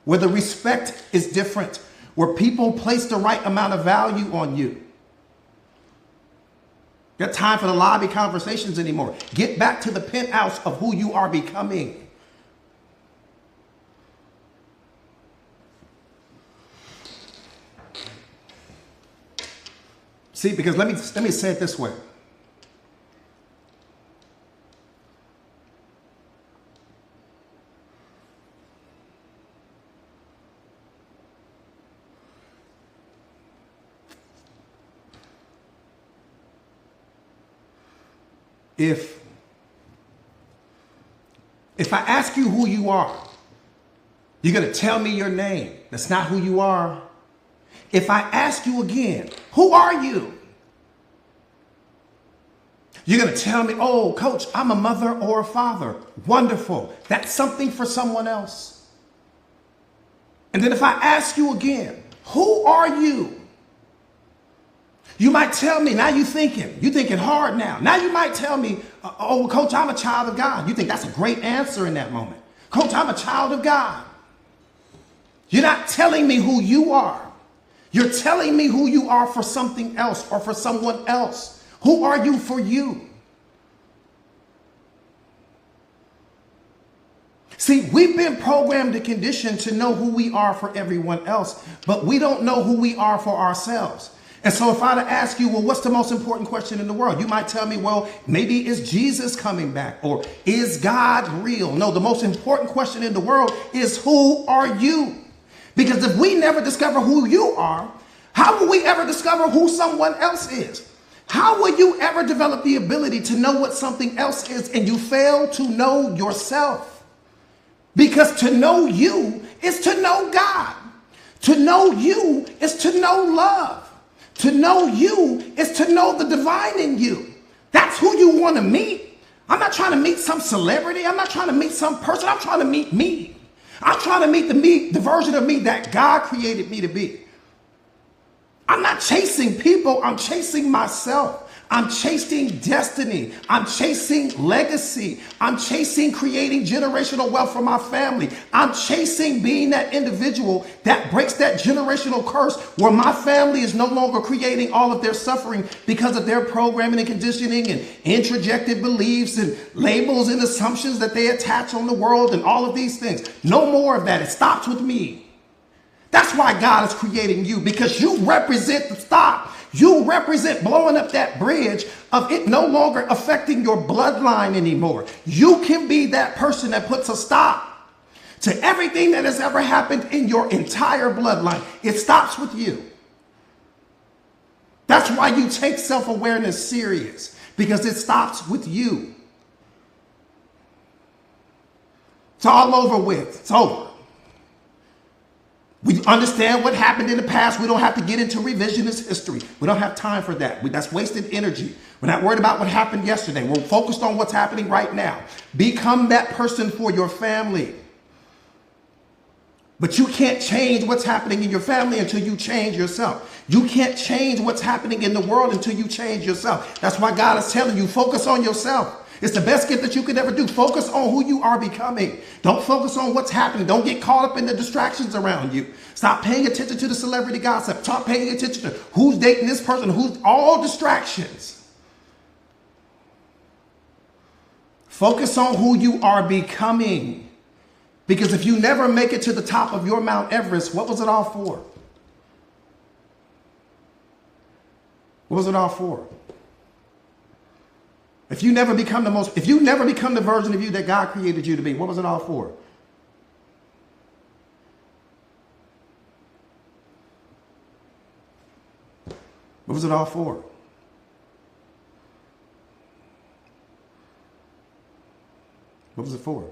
Speaker 1: Where the respect is different. Where people place the right amount of value on you. Got time for the lobby conversations anymore. Get back to the penthouse of who you are becoming. See, because let me say it this way. If I ask you who you are, you're going to tell me your name. That's not who you are. If I ask you again, who are you? You're going to tell me, oh, coach, I'm a mother or a father. Wonderful. That's something for someone else. And then if I ask you again, who are you? You might tell me, now you're thinking hard now. Now you might tell me, oh, coach, I'm a child of God. You think that's a great answer in that moment. Coach, I'm a child of God. You're not telling me who you are. You're telling me who you are for something else or for someone else. Who are you for you? See, we've been programmed and conditioned to know who we are for everyone else, but we don't know who we are for ourselves. And so if I were to ask you, well, what's the most important question in the world? You might tell me, well, maybe is Jesus coming back? Or is God real? No, the most important question in the world is who are you? Because if we never discover who you are, how will we ever discover who someone else is? How will you ever develop the ability to know what something else is and you fail to know yourself? Because to know you is to know God. To know you is to know love. To know you is to know the divine in you. That's who you want to meet. I'm not trying to meet some celebrity. I'm not trying to meet some person. I'm trying to meet me. I'm trying to meet the version of me that God created me to be. I'm not chasing people. I'm chasing myself. I'm chasing destiny. I'm chasing legacy. I'm chasing creating generational wealth for my family. I'm chasing being that individual that breaks that generational curse where my family is no longer creating all of their suffering because of their programming and conditioning and introjected beliefs and labels and assumptions that they attach on the world and all of these things. No more of that. It stops with me. That's why God is creating you, because you represent the stop. You represent blowing up that bridge of it no longer affecting your bloodline anymore. You can be that person that puts a stop to everything that has ever happened in your entire bloodline. It stops with you. That's why you take self-awareness serious, because it stops with you. It's all over with. It's over. We understand what happened in the past. We don't have to get into revisionist history. We don't have time for that. That's wasted energy. We're not worried about what happened yesterday. We're focused on what's happening right now. Become that person for your family. But you can't change what's happening in your family until you change yourself. You can't change what's happening in the world until you change yourself. That's why God is telling you, focus on yourself. It's the best gift that you could ever do. Focus on who you are becoming. Don't focus on what's happening. Don't get caught up in the distractions around you. Stop paying attention to the celebrity gossip. Stop paying attention to who's dating this person, who's all distractions. Focus on who you are becoming. Because if you never make it to the top of your Mount Everest, what was it all for? What was it all for? If you never become the version of you that God created you to be, what was it all for? What was it all for? What was it for?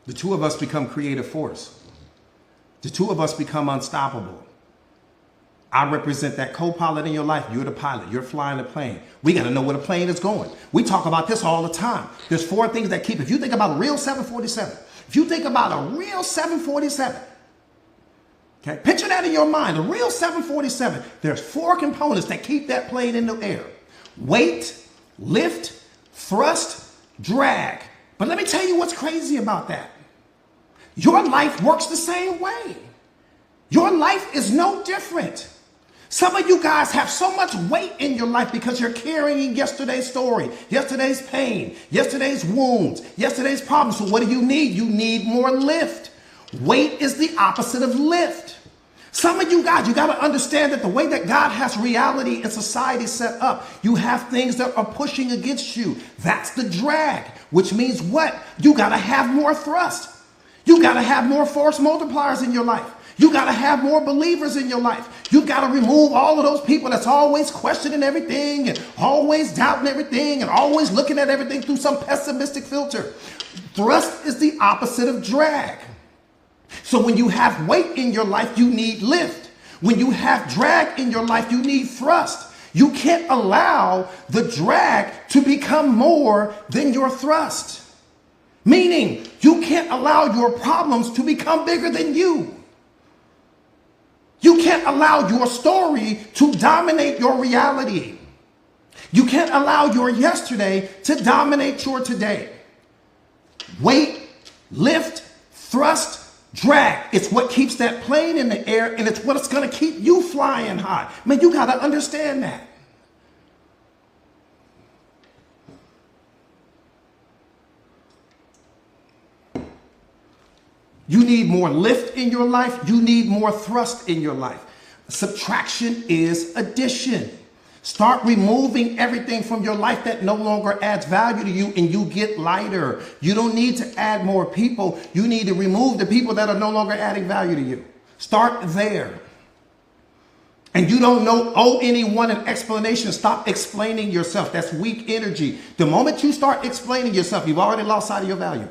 Speaker 1: The two of us become creative force. The two of us become unstoppable. I represent that co-pilot in your life. You're the pilot. You're flying the plane. We got to know where the plane is going. We talk about this all the time. There's 4 things that keep. If you think about a real 747, okay, picture that in your mind. A real 747, there's 4 components that keep that plane in the air. Weight, lift, thrust, drag. But let me tell you what's crazy about that. Your life works the same way. Your life is no different. Some of you guys have so much weight in your life because you're carrying yesterday's story, yesterday's pain, yesterday's wounds, yesterday's problems. So what do you need? You need more lift. Weight is the opposite of lift. Some of you guys, you got to understand that the way that God has reality and society set up, you have things that are pushing against you. That's the drag, which means what? You got to have more thrust. You got to have more force multipliers in your life. You got to have more believers in your life. You got to remove all of those people that's always questioning everything and always doubting everything and always looking at everything through some pessimistic filter. Thrust is the opposite of drag. So when you have weight in your life, you need lift. When you have drag in your life, you need thrust. You can't allow the drag to become more than your thrust. Meaning, you can't allow your problems to become bigger than you. You can't allow your story to dominate your reality. You can't allow your yesterday to dominate your today. Weight, lift, thrust, drag. It's what keeps that plane in the air, and it's what's going to keep you flying high. Man, you got to understand that. You need more lift in your life. You need more thrust in your life. Subtraction is addition. Start removing everything from your life that no longer adds value to you, and you get lighter. You don't need to add more people. You need to remove the people that are no longer adding value to you. Start there. And you don't owe anyone an explanation. Stop explaining yourself. That's weak energy. The moment you start explaining yourself, you've already lost sight of your value.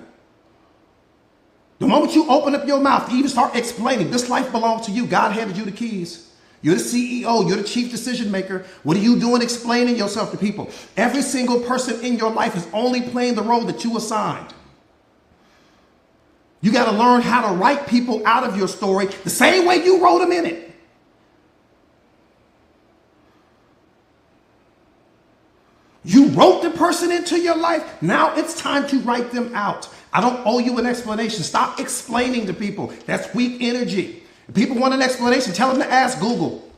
Speaker 1: The moment you open up your mouth to even start explaining, this life belongs to you. God handed you the keys. You're the CEO. You're the chief decision maker. What are you doing explaining yourself to people? Every single person in your life is only playing the role that you assigned. You got to learn how to write people out of your story the same way you wrote them in it. You wrote the person into your life. Now it's time to write them out. I don't owe you an explanation. Stop explaining to people. That's weak energy. If people want an explanation, tell them to ask Google.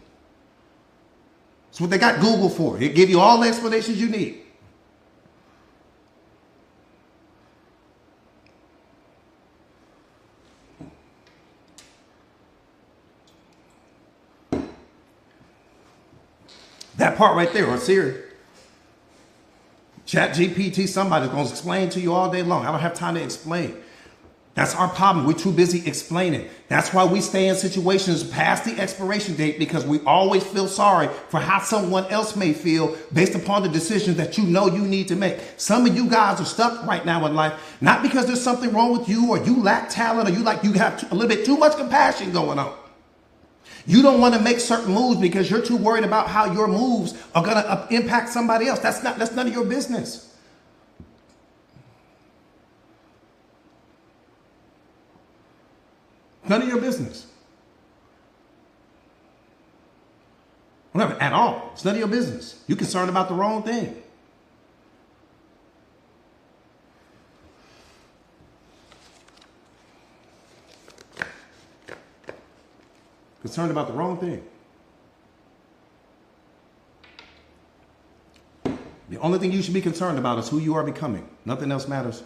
Speaker 1: That's what they got Google for. It'll give you all the explanations you need. That part right there, or Siri. ChatGPT, somebody's going to explain to you all day long. I don't have time to explain. That's our problem. We're too busy explaining. That's why we stay in situations past the expiration date, because we always feel sorry for how someone else may feel based upon the decisions that you know you need to make. Some of you guys are stuck right now in life, not because there's something wrong with you or you lack talent or you have a little bit too much compassion going on. You don't want to make certain moves because you're too worried about how your moves are going to impact somebody else. That's none of your business. None of your business. Whatever, at all. It's none of your business. You're concerned about the wrong thing. Concerned about the wrong thing. The only thing you should be concerned about is who you are becoming. Nothing else matters.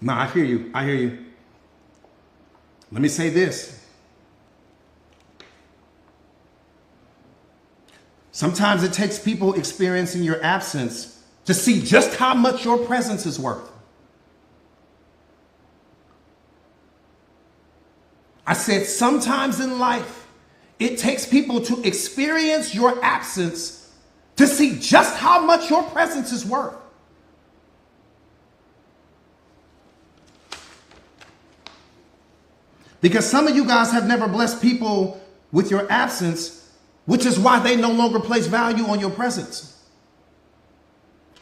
Speaker 1: No, I hear you. I hear you. Let me say this. Sometimes it takes people experiencing your absence to see just how much your presence is worth. I said sometimes in life, it takes people to experience your absence to see just how much your presence is worth. Because some of you guys have never blessed people with your absence, which is why they no longer place value on your presence.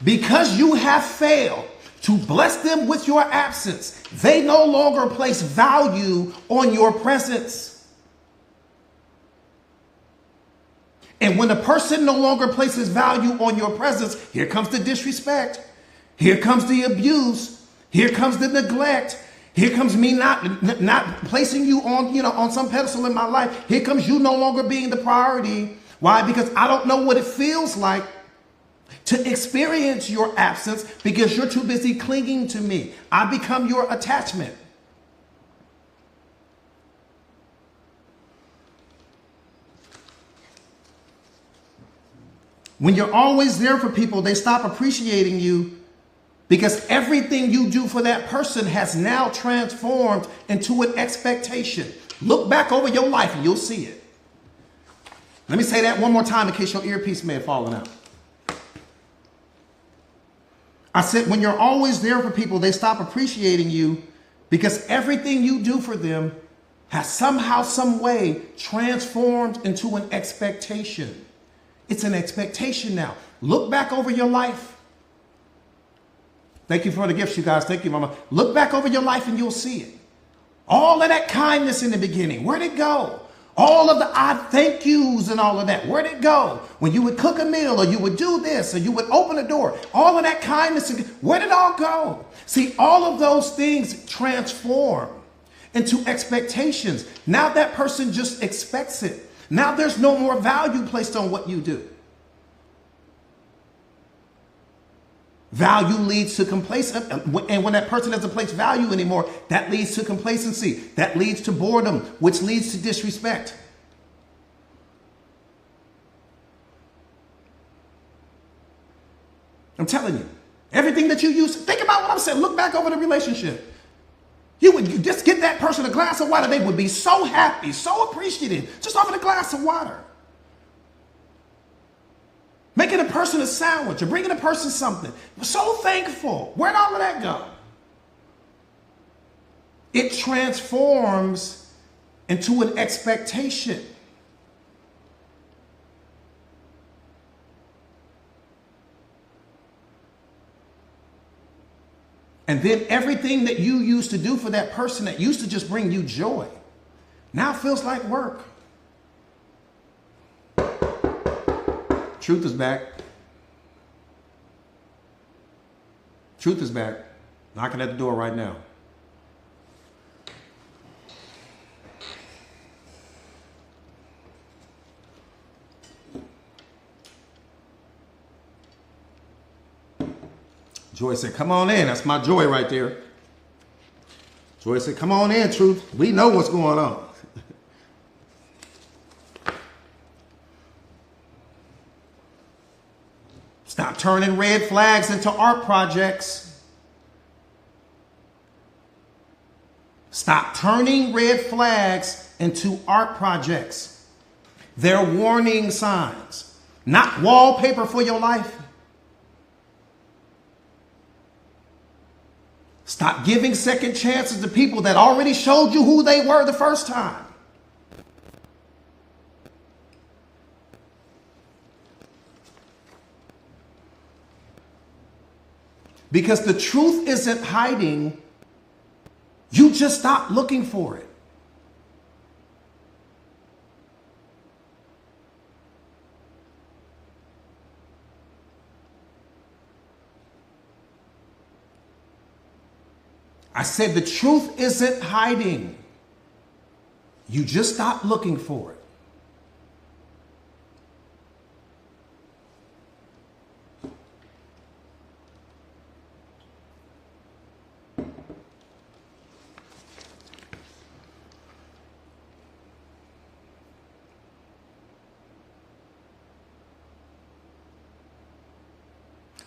Speaker 1: Because you have failed to bless them with your absence, they no longer place value on your presence. And when a person no longer places value on your presence, here comes the disrespect. Here comes the abuse. Here comes the neglect. Here comes me not placing you on some pedestal in my life. Here comes you no longer being the priority. Why? Because I don't know what it feels like to experience your absence because you're too busy clinging to me. I become your attachment. When you're always there for people, they stop appreciating you because everything you do for that person has now transformed into an expectation. Look back over your life and you'll see it. Let me say that one more time in case your earpiece may have fallen out. I said, when you're always there for people, they stop appreciating you because everything you do for them has somehow, some way transformed into an expectation. It's an expectation now. Look back over your life. Thank you for the gifts, you guys. Thank you, Mama. Look back over your life and you'll see it. All of that kindness in the beginning, where'd it go? All of the I thank yous and all of that, where'd it go? When you would cook a meal or you would do this or you would open a door, all of that kindness, where did it all go? See, all of those things transform into expectations. Now that person just expects it. Now there's no more value placed on what you do. Value leads to complacency. And when that person doesn't place value anymore, that leads to complacency. That leads to boredom, which leads to disrespect. I'm telling you, everything that you use, think about what I'm saying. Look back over the relationship. You just get that person a glass of water. They would be so happy, so appreciative, just offering a glass of water. Making a person a sandwich or bringing a person something. We're so thankful. Where'd all of that go? It transforms into an expectation. And then everything that you used to do for that person that used to just bring you joy now feels like work. Truth is back. Truth is back. Knocking at the door right now. Joy said, come on in. That's my joy right there. Joy said, come on in, Truth. We know what's going on. Stop turning red flags into art projects. Stop turning red flags into art projects. They're warning signs, not wallpaper for your life. Stop giving second chances to people that already showed you who they were the first time. Because the truth isn't hiding. You just stop looking for it. I said the truth isn't hiding. You just stop looking for it.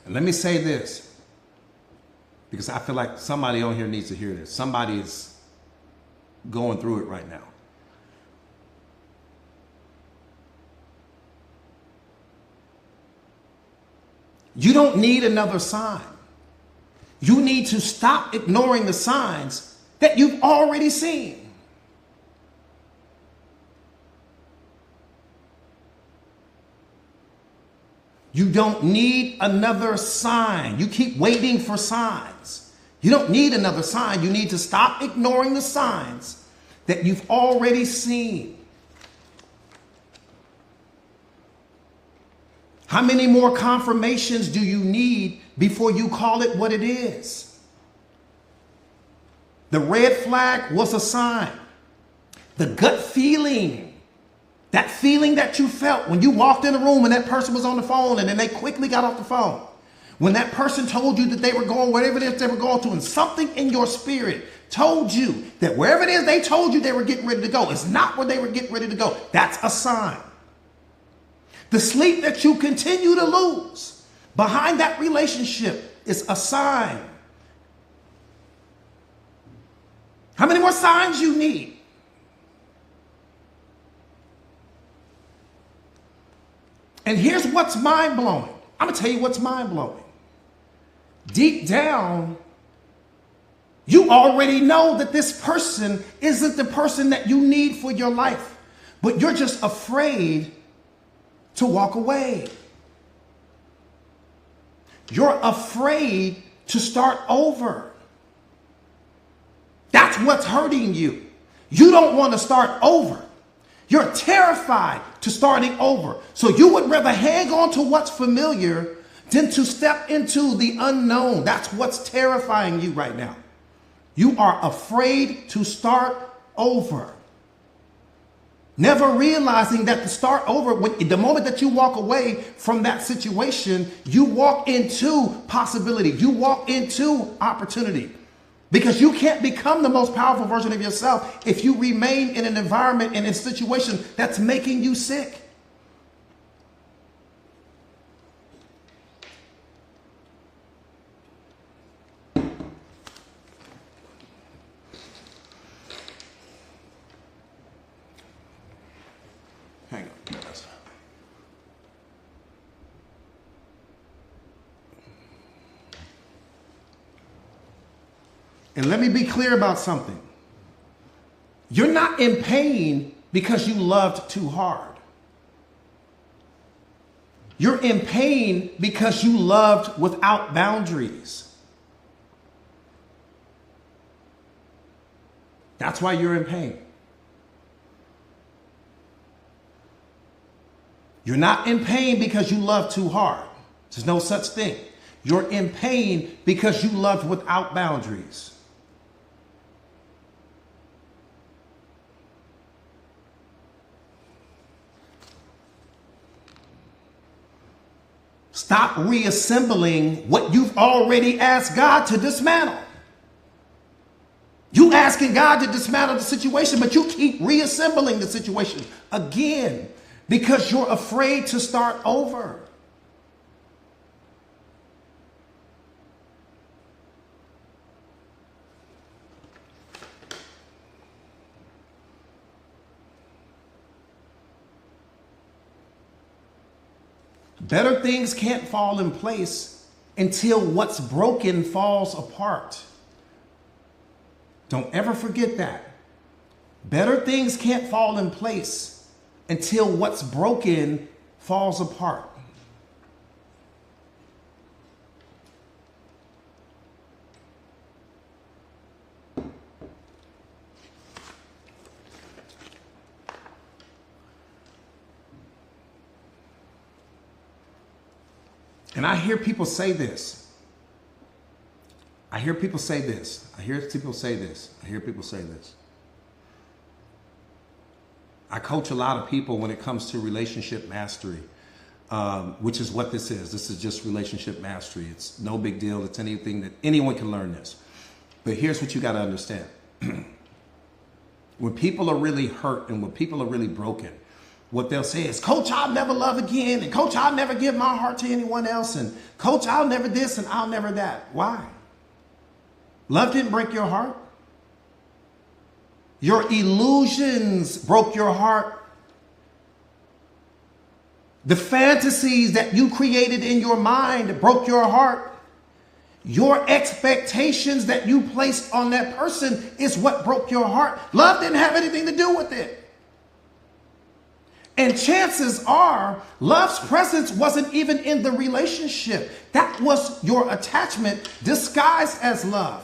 Speaker 1: And let me say this, because I feel like somebody on here needs to hear this. Somebody is going through it right now. You don't need another sign. You need to stop ignoring the signs that you've already seen. You don't need another sign. You keep waiting for signs. You don't need another sign. You need to stop ignoring the signs that you've already seen. How many more confirmations do you need before you call it what it is? The red flag was a sign. The gut feeling, that feeling that you felt when you walked in the room and that person was on the phone and then they quickly got off the phone. When that person told you that they were going wherever it is they were going to, and something in your spirit told you that wherever it is they told you they were getting ready to go is not where they were getting ready to go. That's a sign. The sleep that you continue to lose behind that relationship is a sign. How many more signs you need? And here's what's mind-blowing. I'm going to tell you what's mind-blowing. Deep down, you already know that this person isn't the person that you need for your life, but you're just afraid to walk away. You're afraid to start over. That's what's hurting you. You don't want to start over. You're terrified to starting over. So you would rather hang on to what's familiar than to step into the unknown. That's what's terrifying you right now. You are afraid to start over. Never realizing that to start over, the moment that you walk away from that situation, you walk into possibility. You walk into opportunity. Because you can't become the most powerful version of yourself if you remain in an environment and in a situation that's making you sick. Hang on. And let me be clear about something. You're not in pain because you loved too hard. You're in pain because you loved without boundaries. That's why you're in pain. You're not in pain because you love too hard. There's no such thing. You're in pain because you loved without boundaries. Stop reassembling what you've already asked God to dismantle. You asking God to dismantle the situation, but you keep reassembling the situation again because you're afraid to start over. Better things can't fall in place until what's broken falls apart. Don't ever forget that. Better things can't fall in place until what's broken falls apart. And I hear people say this. I hear people say this. I hear people say this. I hear people say this. I coach a lot of people when it comes to relationship mastery, which is what this is. This is just relationship mastery. It's no big deal. It's anything that anyone can learn this. But here's what you got to understand. When people are really hurt and when people are really broken, what they'll say is, Coach, I'll never love again. And Coach, I'll never give my heart to anyone else. And Coach, I'll never this and I'll never that. Why? Love didn't break your heart. Your illusions broke your heart. The fantasies that you created in your mind broke your heart. Your expectations that you placed on that person is what broke your heart. Love didn't have anything to do with it. And chances are, love's presence wasn't even in the relationship. That was your attachment disguised as love.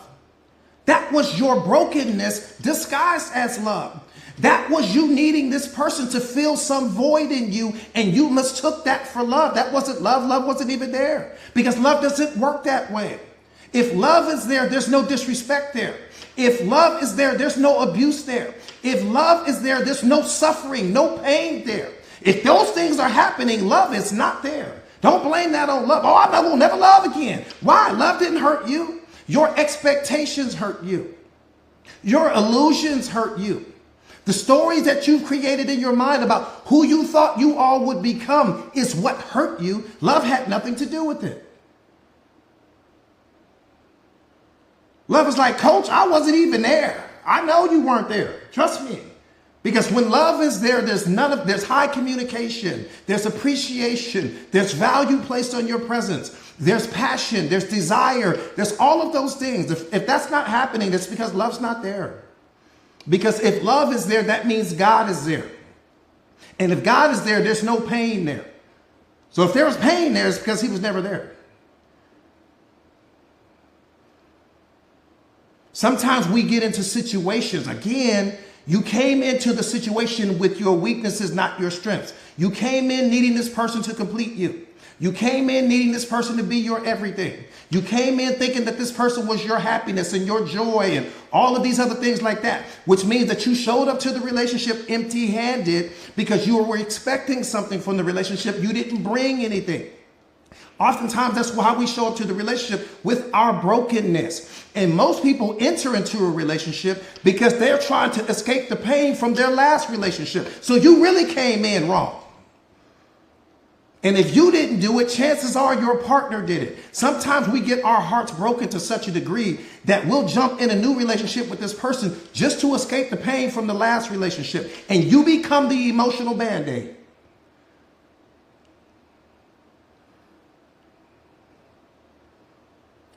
Speaker 1: That was your brokenness disguised as love. That was you needing this person to fill some void in you, and you mistook that for love. That wasn't love. Love wasn't even there, because love doesn't work that way. If love is there, there's no disrespect there. If love is there, there's no abuse there. If love is there, there's no suffering, no pain there. If those things are happening, love is not there. Don't blame that on love. Oh, I will never love again. Why? Love didn't hurt you. Your expectations hurt you. Your illusions hurt you. The stories that you've created in your mind about who you thought you all would become is what hurt you. Love had nothing to do with it. Love is like, Coach, I wasn't even there. I know you weren't there. Trust me. Because when love is there, there's high communication, there's appreciation, there's value placed on your presence, there's passion, there's desire, there's all of those things. If that's not happening, that's because love's not there. Because if love is there, that means God is there. And if God is there, there's no pain there. So if there was pain there, it's because he was never there. Sometimes we get into situations, again, you came into the situation with your weaknesses, not your strengths. You came in needing this person to complete you. You came in needing this person to be your everything. You came in thinking that this person was your happiness and your joy and all of these other things like that, which means that you showed up to the relationship empty-handed because you were expecting something from the relationship. You didn't bring anything. Oftentimes, that's how we show up to the relationship, with our brokenness. And most people enter into a relationship because they're trying to escape the pain from their last relationship. So you really came in wrong. And if you didn't do it, chances are your partner did it. Sometimes we get our hearts broken to such a degree that we'll jump in a new relationship with this person just to escape the pain from the last relationship. And you become the emotional Band-Aid.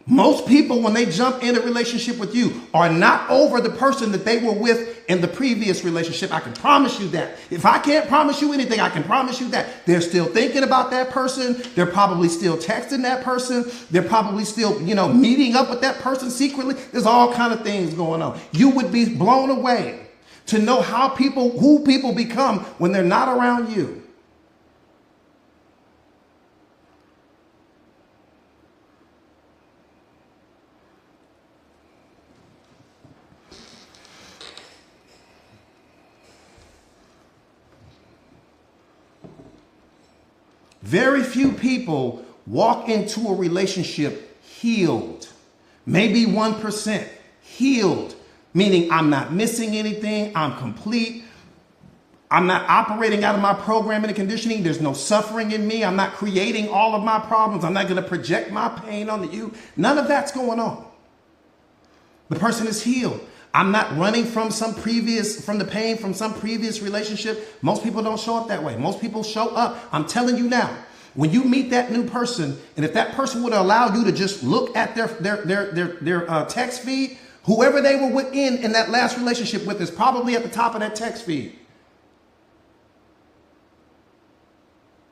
Speaker 1: Most people, when they jump in a relationship with you, are not over the person that they were with in the previous relationship. I can promise you that. If I can't promise you anything, I can promise you that. They're still thinking about that person. They're probably still texting that person. They're probably still, meeting up with that person secretly. There's all kind of things going on. You would be blown away to know who people become when they're not around you. Very few people walk into a relationship healed. Maybe 1% healed, meaning I'm not missing anything. I'm complete. I'm not operating out of my programming and conditioning. There's no suffering in me. I'm not creating all of my problems. I'm not going to project my pain onto you. None of that's going on. The person is healed. I'm not running from the pain from some previous relationship. Most people don't show up that way. Most people show up. I'm telling you now, when you meet that new person, and if that person would allow you to just look at their text feed, whoever they were in that last relationship with is probably at the top of that text feed.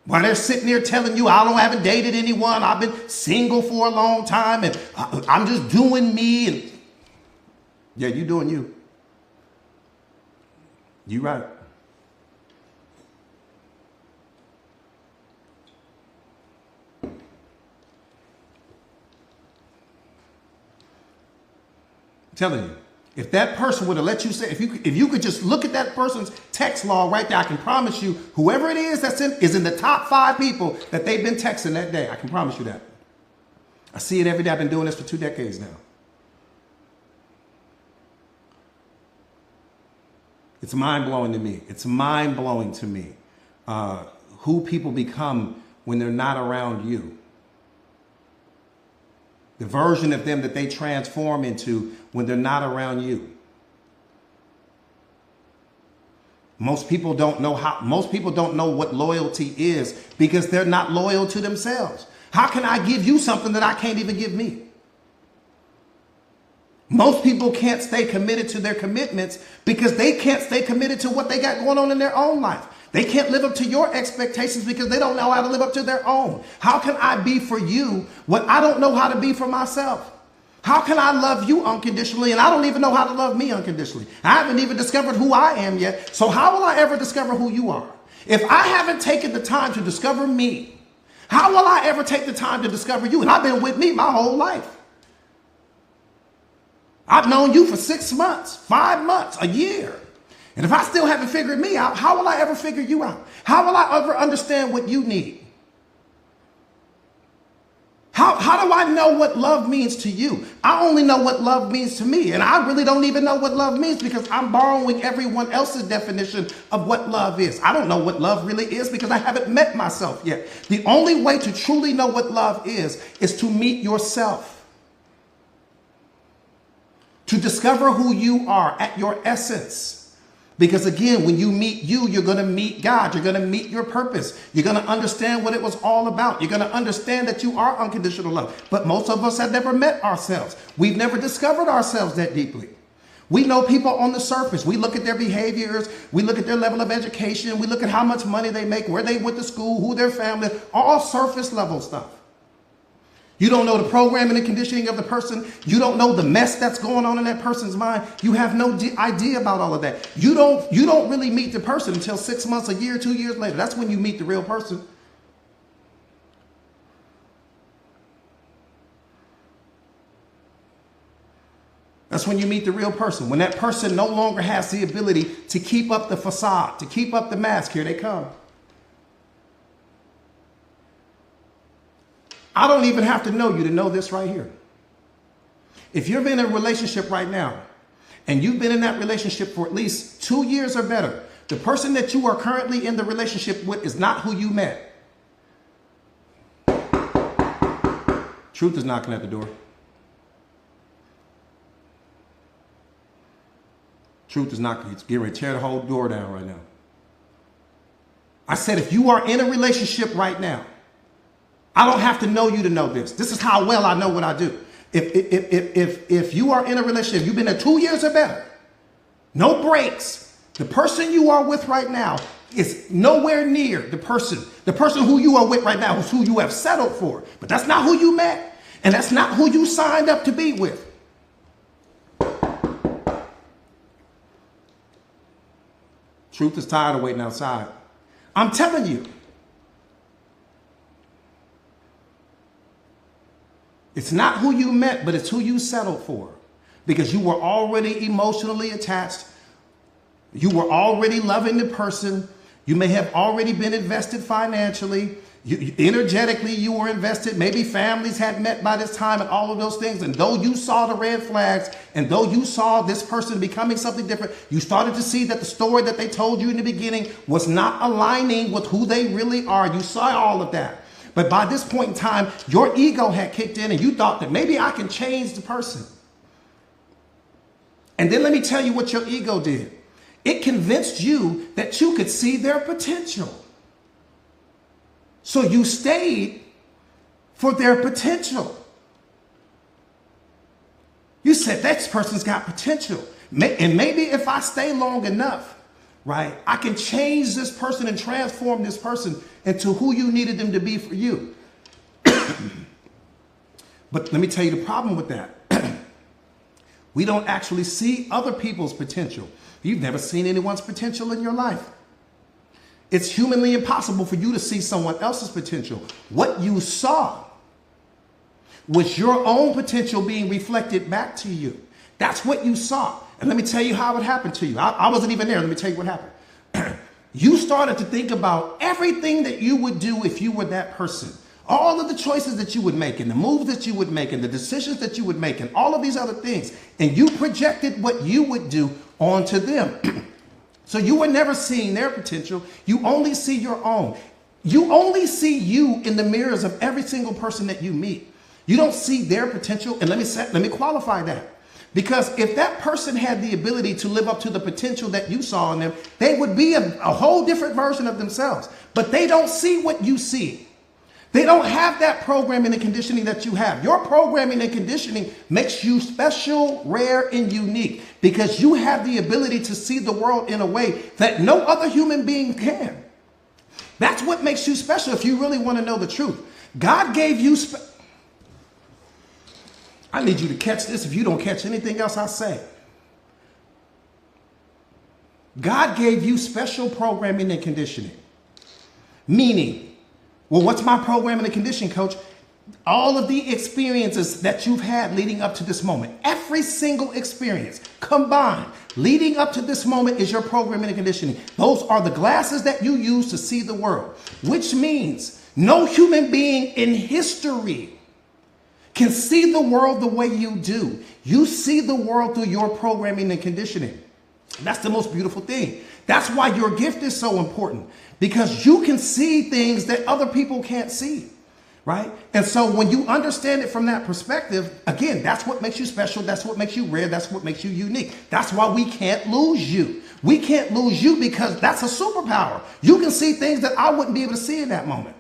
Speaker 1: While they're sitting there telling you, I haven't dated anyone. I've been single for a long time and I'm just doing me. And yeah, you doing you. You right. I'm telling you, if that person would have let you say, if you could just look at that person's text log right there, I can promise you, whoever it is is in the top 5 people that they've been texting that day. I can promise you that. I see it every day. I've been doing this for 2 decades now. It's mind-blowing to me. It's mind-blowing to me who people become when they're not around you. The version of them that they transform into when they're not around you. Most people don't know what loyalty is because they're not loyal to themselves. How can I give you something that I can't even give me? Most people can't stay committed to their commitments because they can't stay committed to what they got going on in their own life. They can't live up to your expectations because they don't know how to live up to their own. How can I be for you what I don't know how to be for myself? How can I love you unconditionally and I don't even know how to love me unconditionally? I haven't even discovered who I am yet. So how will I ever discover who you are? If I haven't taken the time to discover me, how will I ever take the time to discover you? And I've been with me my whole life. I've known you for 6 months, 5 months, a year. And if I still haven't figured me out, how will I ever figure you out? How will I ever understand what you need? How How do I know what love means to you? I only know what love means to me. And I really don't even know what love means because I'm borrowing everyone else's definition of what love is. I don't know what love really is because I haven't met myself yet. The only way to truly know what love is to meet yourself. To discover who you are at your essence. Because again, when you meet you, you're going to meet God. You're going to meet your purpose. You're going to understand what it was all about. You're going to understand that you are unconditional love. But most of us have never met ourselves. We've never discovered ourselves that deeply. We know people on the surface. We look at their behaviors. We look at their level of education. We look at how much money they make, where they went to school, who their family, all surface level stuff. You don't know the programming and conditioning of the person. You don't know the mess that's going on in that person's mind. You have no idea about all of that. You don't really meet the person until 6 months, a year, 2 years later. That's when you meet the real person. That's when you meet the real person. When that person no longer has the ability to keep up the facade, to keep up the mask. Here they come. I don't even have to know you to know this right here. If you're in a relationship right now and you've been in that relationship for at least 2 years or better, the person that you are currently in the relationship with is not who you met. Truth is knocking at the door. Truth is knocking. It's getting ready to tear the whole door down right now. I said, if you are in a relationship right now, I don't have to know you to know this. This is how well I know what I do. If you are in a relationship, you've been there 2 years or better, no breaks. The person you are with right now is nowhere near the person who you are with right now is who you have settled for. But that's not who you met. And that's not who you signed up to be with. Truth is tired of waiting outside. I'm telling you. It's not who you met, but it's who you settled for. Because you were already emotionally attached. You were already loving the person. You may have already been invested financially. Energetically, you were invested. Maybe families had met by this time and all of those things. And though you saw the red flags, and though you saw this person becoming something different, you started to see that the story that they told you in the beginning was not aligning with who they really are. You saw all of that. But by this point in time, your ego had kicked in and you thought that maybe I can change the person. And then let me tell you what your ego did. It convinced you that you could see their potential. So you stayed for their potential. You said, this person's got potential. And maybe if I stay long enough, right, I can change this person and transform this person into who you needed them to be for you. But let me tell you the problem with that. We don't actually see other people's potential. You've never seen anyone's potential in your life. It's humanly impossible for you to see someone else's potential. What you saw was your own potential being reflected back to you. That's what you saw. And let me tell you how it happened to you. I wasn't even there. Let me tell you what happened. You started to think about everything that you would do if you were that person. All of the choices that you would make and the moves that you would make and the decisions that you would make and all of these other things. And you projected what you would do onto them. So you were never seeing their potential. You only see your own. You only see you in the mirrors of every single person that you meet. You don't see their potential. And let me qualify that. Because if that person had the ability to live up to the potential that you saw in them, they would be a whole different version of themselves. But they don't see what you see. They don't have that programming and conditioning that you have. Your programming and conditioning makes you special, rare, and unique because you have the ability to see the world in a way that no other human being can. That's what makes you special if you really want to know the truth. God gave you I need you to catch this if you don't catch anything else I say. God gave you special programming and conditioning. Meaning, well, what's my programming and conditioning, coach? All of the experiences that you've had leading up to this moment, every single experience combined leading up to this moment is your programming and conditioning. Those are the glasses that you use to see the world, which means no human being in history can see the world the way you do. You see the world through your programming and conditioning. That's the most beautiful thing. That's why your gift is so important, because you can see things that other people can't see, right? And so when you understand it from that perspective, again, that's what makes you special. That's what makes you rare. That's what makes you unique. That's why we can't lose you. We can't lose you because that's a superpower. You can see things that I wouldn't be able to see in that moment,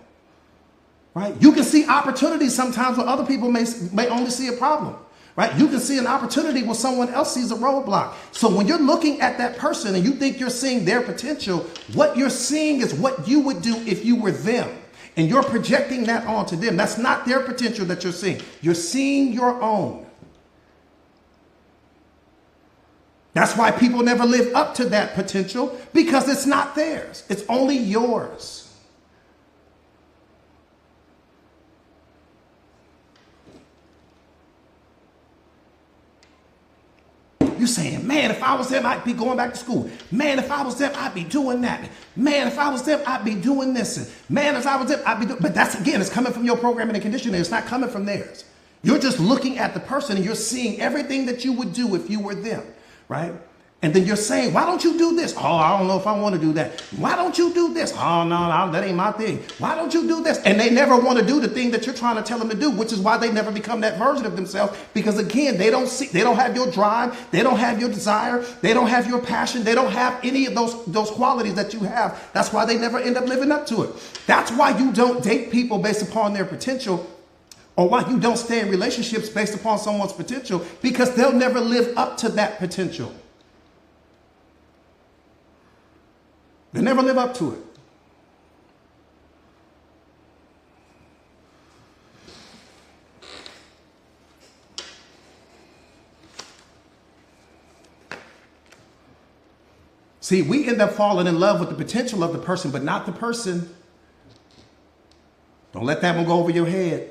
Speaker 1: right? You can see opportunities sometimes where other people may only see a problem. Right? You can see an opportunity where someone else sees a roadblock. So when you're looking at that person and you think you're seeing their potential, what you're seeing is what you would do if you were them. And you're projecting that onto them. That's not their potential that you're seeing. You're seeing your own. That's why people never live up to that potential, because it's not theirs. It's only yours. You're saying, man, if I was them, I'd be going back to school. Man, if I was them, I'd be doing that. Man, if I was them, I'd be doing this. And man, if I was them, I'd be doing. But that's, again, it's coming from your programming and conditioning. It's not coming from theirs. You're just looking at the person and you're seeing everything that you would do if you were them, right? And then you're saying, why don't you do this? Oh, I don't know if I want to do that. Why don't you do this? Oh, no, that ain't my thing. Why don't you do this? And they never want to do the thing that you're trying to tell them to do, which is why they never become that version of themselves. Because again, they don't have your drive. They don't have your desire. They don't have your passion. They don't have any of those qualities that you have. That's why they never end up living up to it. That's why you don't date people based upon their potential, or why you don't stay in relationships based upon someone's potential, because they'll never live up to that potential. They never live up to it. See, we end up falling in love with the potential of the person, but not the person. Don't let that one go over your head.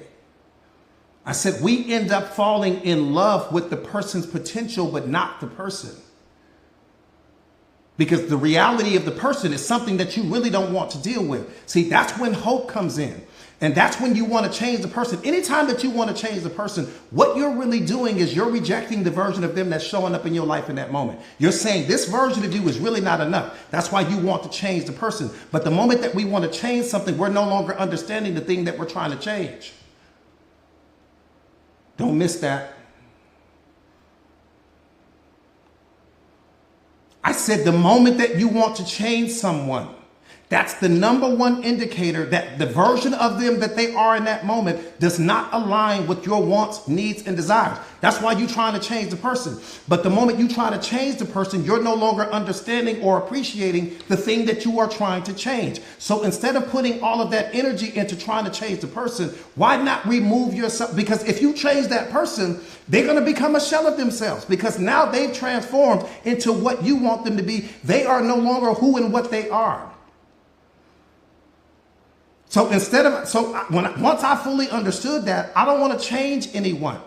Speaker 1: I said we end up falling in love with the person's potential, but not the person. Because the reality of the person is something that you really don't want to deal with. See, that's when hope comes in. And that's when you want to change the person. Anytime that you want to change the person, what you're really doing is you're rejecting the version of them that's showing up in your life in that moment. You're saying this version of you is really not enough. That's why you want to change the person. But the moment that we want to change something, we're no longer understanding the thing that we're trying to change. Don't miss that. I said the moment that you want to change someone, that's the number one indicator that the version of them that they are in that moment does not align with your wants, needs, and desires. That's why you're trying to change the person. But the moment you try to change the person, you're no longer understanding or appreciating the thing that you are trying to change. So instead of putting all of that energy into trying to change the person, why not remove yourself? Because if you change that person, they're going to become a shell of themselves, because now they've transformed into what you want them to be. They are no longer who and what they are. So once I fully understood that, I don't want to change anyone.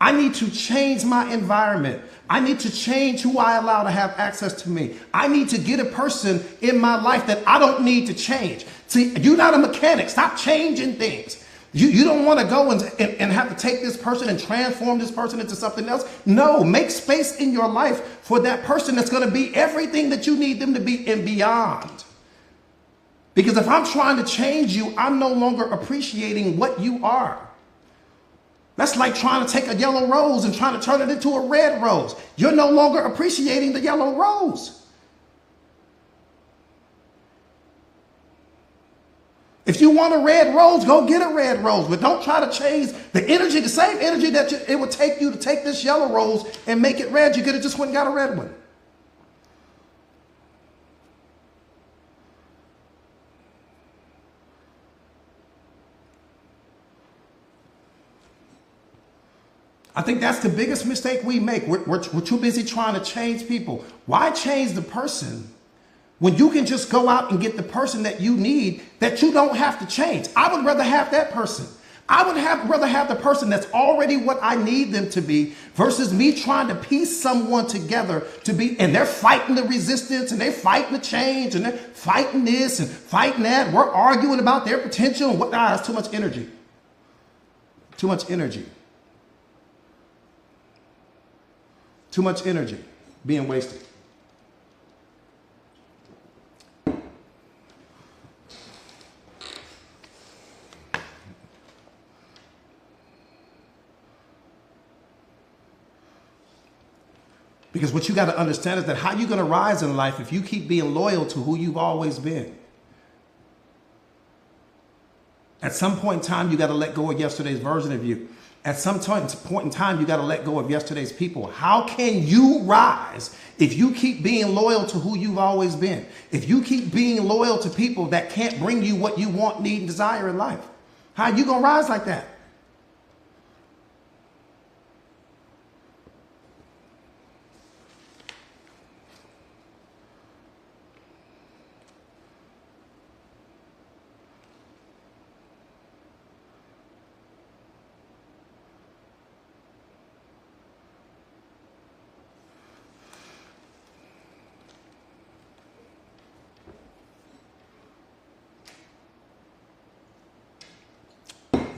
Speaker 1: I need to change my environment. I need to change who I allow to have access to me. I need to get a person in my life that I don't need to change. See, you're not a mechanic. Stop changing things. You don't want to go and have to take this person and transform this person into something else. No, make space in your life for that person that's going to be everything that you need them to be and beyond. Because if I'm trying to change you, I'm no longer appreciating what you are. That's like trying to take a yellow rose and trying to turn it into a red rose. You're no longer appreciating the yellow rose. If you want a red rose, go get a red rose. But don't try to change the energy, the same energy that it would take you to take this yellow rose and make it red. You could have just went and got a red one. I think that's the biggest mistake we make. We're too busy trying to change people. Why change the person when you can just go out and get the person that you need, that you don't have to change? I would rather have that person. I would rather have the person that's already what I need them to be, versus me trying to piece someone together to be, and they're fighting the resistance and they're fighting the change and they're fighting this and fighting that. We're arguing about their potential and what. That's too much energy. Too much energy. Too much energy being wasted. Because what you got to understand is that how you going to rise in life if you keep being loyal to who you've always been. At some point in time, you got to let go of yesterday's version of you. At some point in time, you got to let go of yesterday's people. How can you rise if you keep being loyal to who you've always been? If you keep being loyal to people that can't bring you what you want, need, and desire in life? How are you going to rise like that?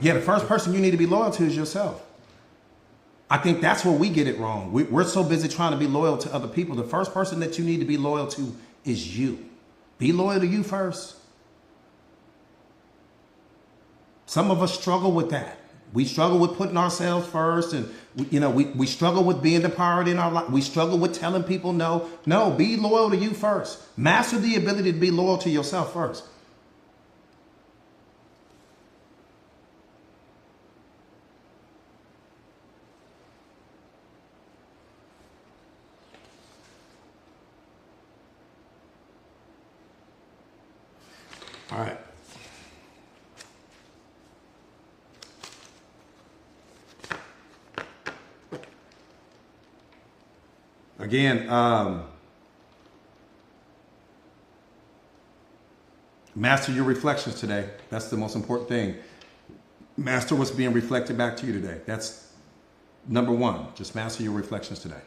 Speaker 1: Yeah, the first person you need to be loyal to is yourself. I think that's where we get it wrong. We're so busy trying to be loyal to other people. The first person that you need to be loyal to is you. Be loyal to you first. Some of us struggle with that. We struggle with putting ourselves first, and we struggle with being the priority in our life. We struggle with telling people no. No, be loyal to you first. Master the ability to be loyal to yourself first. All right. Again, master your reflections today. That's the most important thing. Master what's being reflected back to you today. That's number one. Just master your reflections today.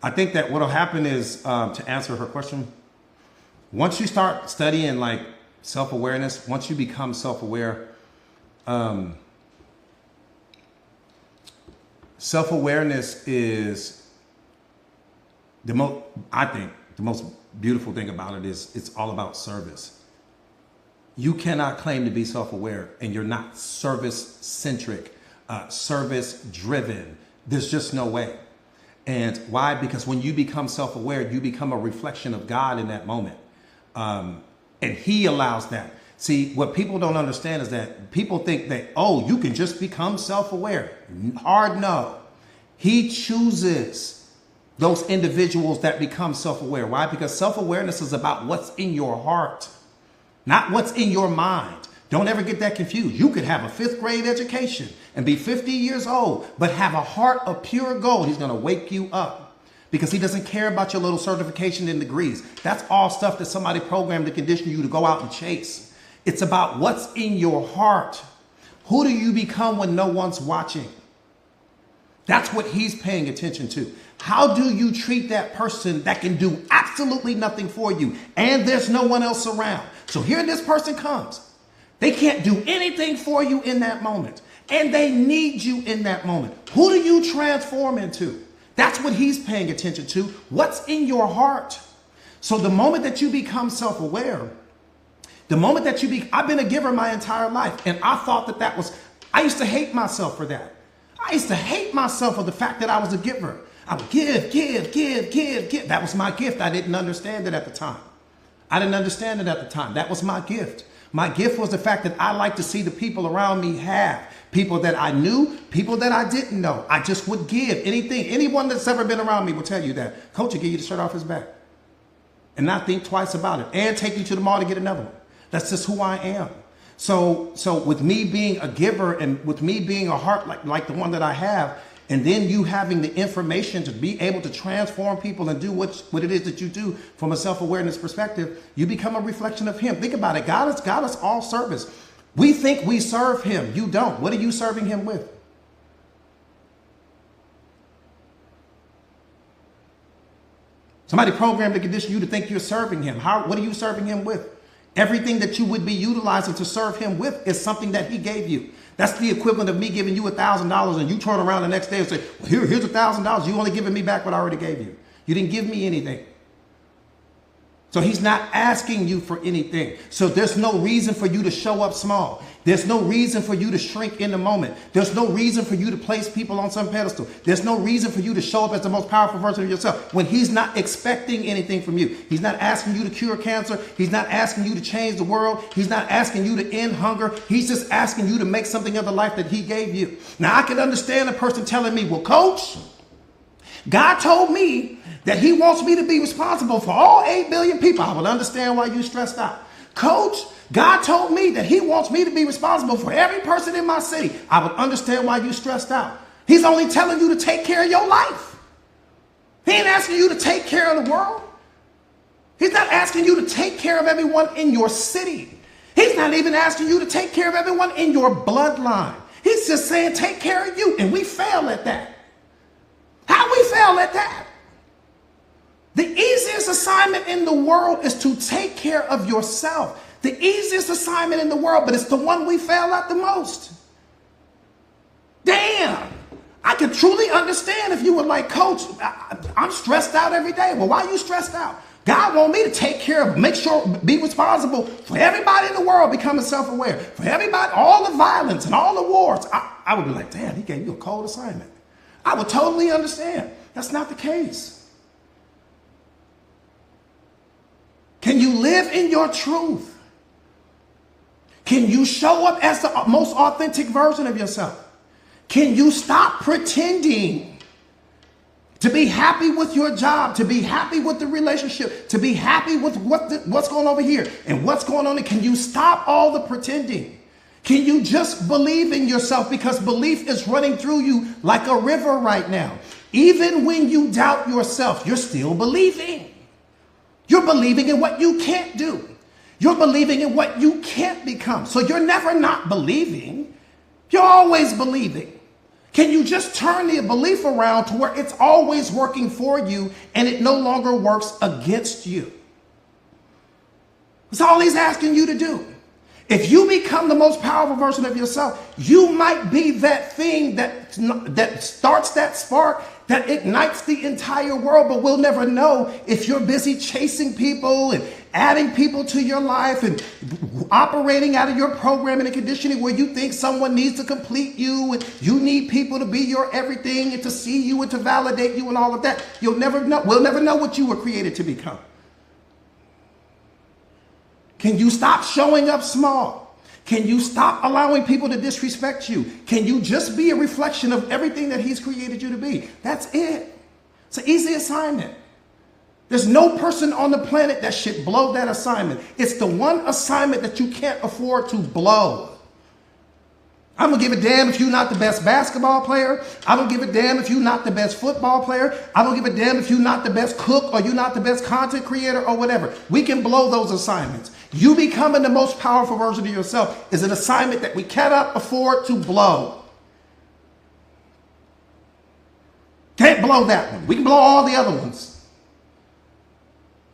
Speaker 1: I think that what'll happen is, to answer her question, once you start studying like self-awareness, once you become self-aware, self-awareness is I think the most beautiful thing about it is it's all about service. You cannot claim to be self-aware and you're not service-centric, service-driven. There's just no way. And why? Because when you become self-aware, you become a reflection of God in that moment. And he allows that. See, what people don't understand is that people think that, oh, you can just become self-aware. Hard no. He chooses those individuals that become self-aware. Why? Because self-awareness is about what's in your heart, not what's in your mind. Don't ever get that confused. You could have a 5th grade education and be 50 years old, but have a heart of pure gold. He's going to wake you up because he doesn't care about your little certification and degrees. That's all stuff that somebody programmed to condition you to go out and chase. It's about what's in your heart. Who do you become when no one's watching? That's what he's paying attention to. How do you treat that person that can do absolutely nothing for you and there's no one else around? So here this person comes. They can't do anything for you in that moment. And they need you in that moment. Who do you transform into? That's what he's paying attention to. What's in your heart? So the moment that you become self-aware, the moment that I've been a giver my entire life. And I thought I used to hate myself for that. I used to hate myself for the fact that I was a giver. I would give. That was my gift. I didn't understand it at the time. That was my gift. My gift was the fact that I like to see the people around me have. People that I knew, people that I didn't know. I just would give anything. Anyone that's ever been around me will tell you that. Coach will give you the shirt off his back and not think twice about it and take you to the mall to get another one. That's just who I am. So with me being a giver and with me being a heart like the one that I have, and then you having the information to be able to transform people and do what it is that you do from a self-awareness perspective, you become a reflection of him. Think about it. God has got us all service. We think we serve him. You don't. What are you serving him with? Somebody programmed to condition you to think you're serving him. What are you serving him with? Everything that you would be utilizing to serve him with is something that he gave you. That's the equivalent of me giving you $1,000 and you turn around the next day and say, well, here's $1,000. You only giving me back what I already gave you. You didn't give me anything. So he's not asking you for anything. So there's no reason for you to show up small. There's no reason for you to shrink in the moment. There's no reason for you to place people on some pedestal. There's no reason for you to show up as the most powerful version of yourself when he's not expecting anything from you. He's not asking you to cure cancer. He's not asking you to change the world. He's not asking you to end hunger. He's just asking you to make something of the life that he gave you. Now, I can understand a person telling me, well, coach, God told me that he wants me to be responsible for all 8 billion people. I would understand why you're stressed out. Coach, God told me that he wants me to be responsible for every person in my city. I would understand why you're stressed out. He's only telling you to take care of your life. He ain't asking you to take care of the world. He's not asking you to take care of everyone in your city. He's not even asking you to take care of everyone in your bloodline. He's just saying take care of you, and we fail at that. How we fail at that? The easiest assignment in the world is to take care of yourself. The easiest assignment in the world, but it's the one we fail at the most. Damn. I could truly understand if you were like, coach, I'm stressed out every day. Well, why are you stressed out? God wants me to take care of, make sure, be responsible for everybody in the world becoming self-aware. For everybody, all the violence and all the wars. I would be like, damn, he gave you a cold assignment. I would totally understand. That's not the case. Can you live in your truth? Can you show up as the most authentic version of yourself? Can you stop pretending to be happy with your job, to be happy with the relationship, to be happy with what's going on over here and what's going on? Can you stop all the pretending? Can you just believe in yourself? Because belief is running through you like a river right now. Even when you doubt yourself, you're still believing. You're believing in what you can't do. You're believing in what you can't become. So you're never not believing. You're always believing. Can you just turn the belief around to where it's always working for you and it no longer works against you? That's all he's asking you to do. If you become the most powerful version of yourself, you might be that thing that starts that spark that ignites the entire world, but we'll never know if you're busy chasing people and adding people to your life and operating out of your programming and conditioning where you think someone needs to complete you and you need people to be your everything and to see you and to validate you and all of that. You'll never know. We'll never know what you were created to become. Can you stop showing up small? Can you stop allowing people to disrespect you? Can you just be a reflection of everything that he's created you to be? That's it. It's an easy assignment. There's no person on the planet that should blow that assignment. It's the one assignment that you can't afford to blow. I don't give a damn if you're not the best basketball player. I don't give a damn if you're not the best football player. I don't give a damn if you're not the best cook or you're not the best content creator or whatever. We can blow those assignments. You becoming the most powerful version of yourself is an assignment that we cannot afford to blow. Can't blow that one. We can blow all the other ones.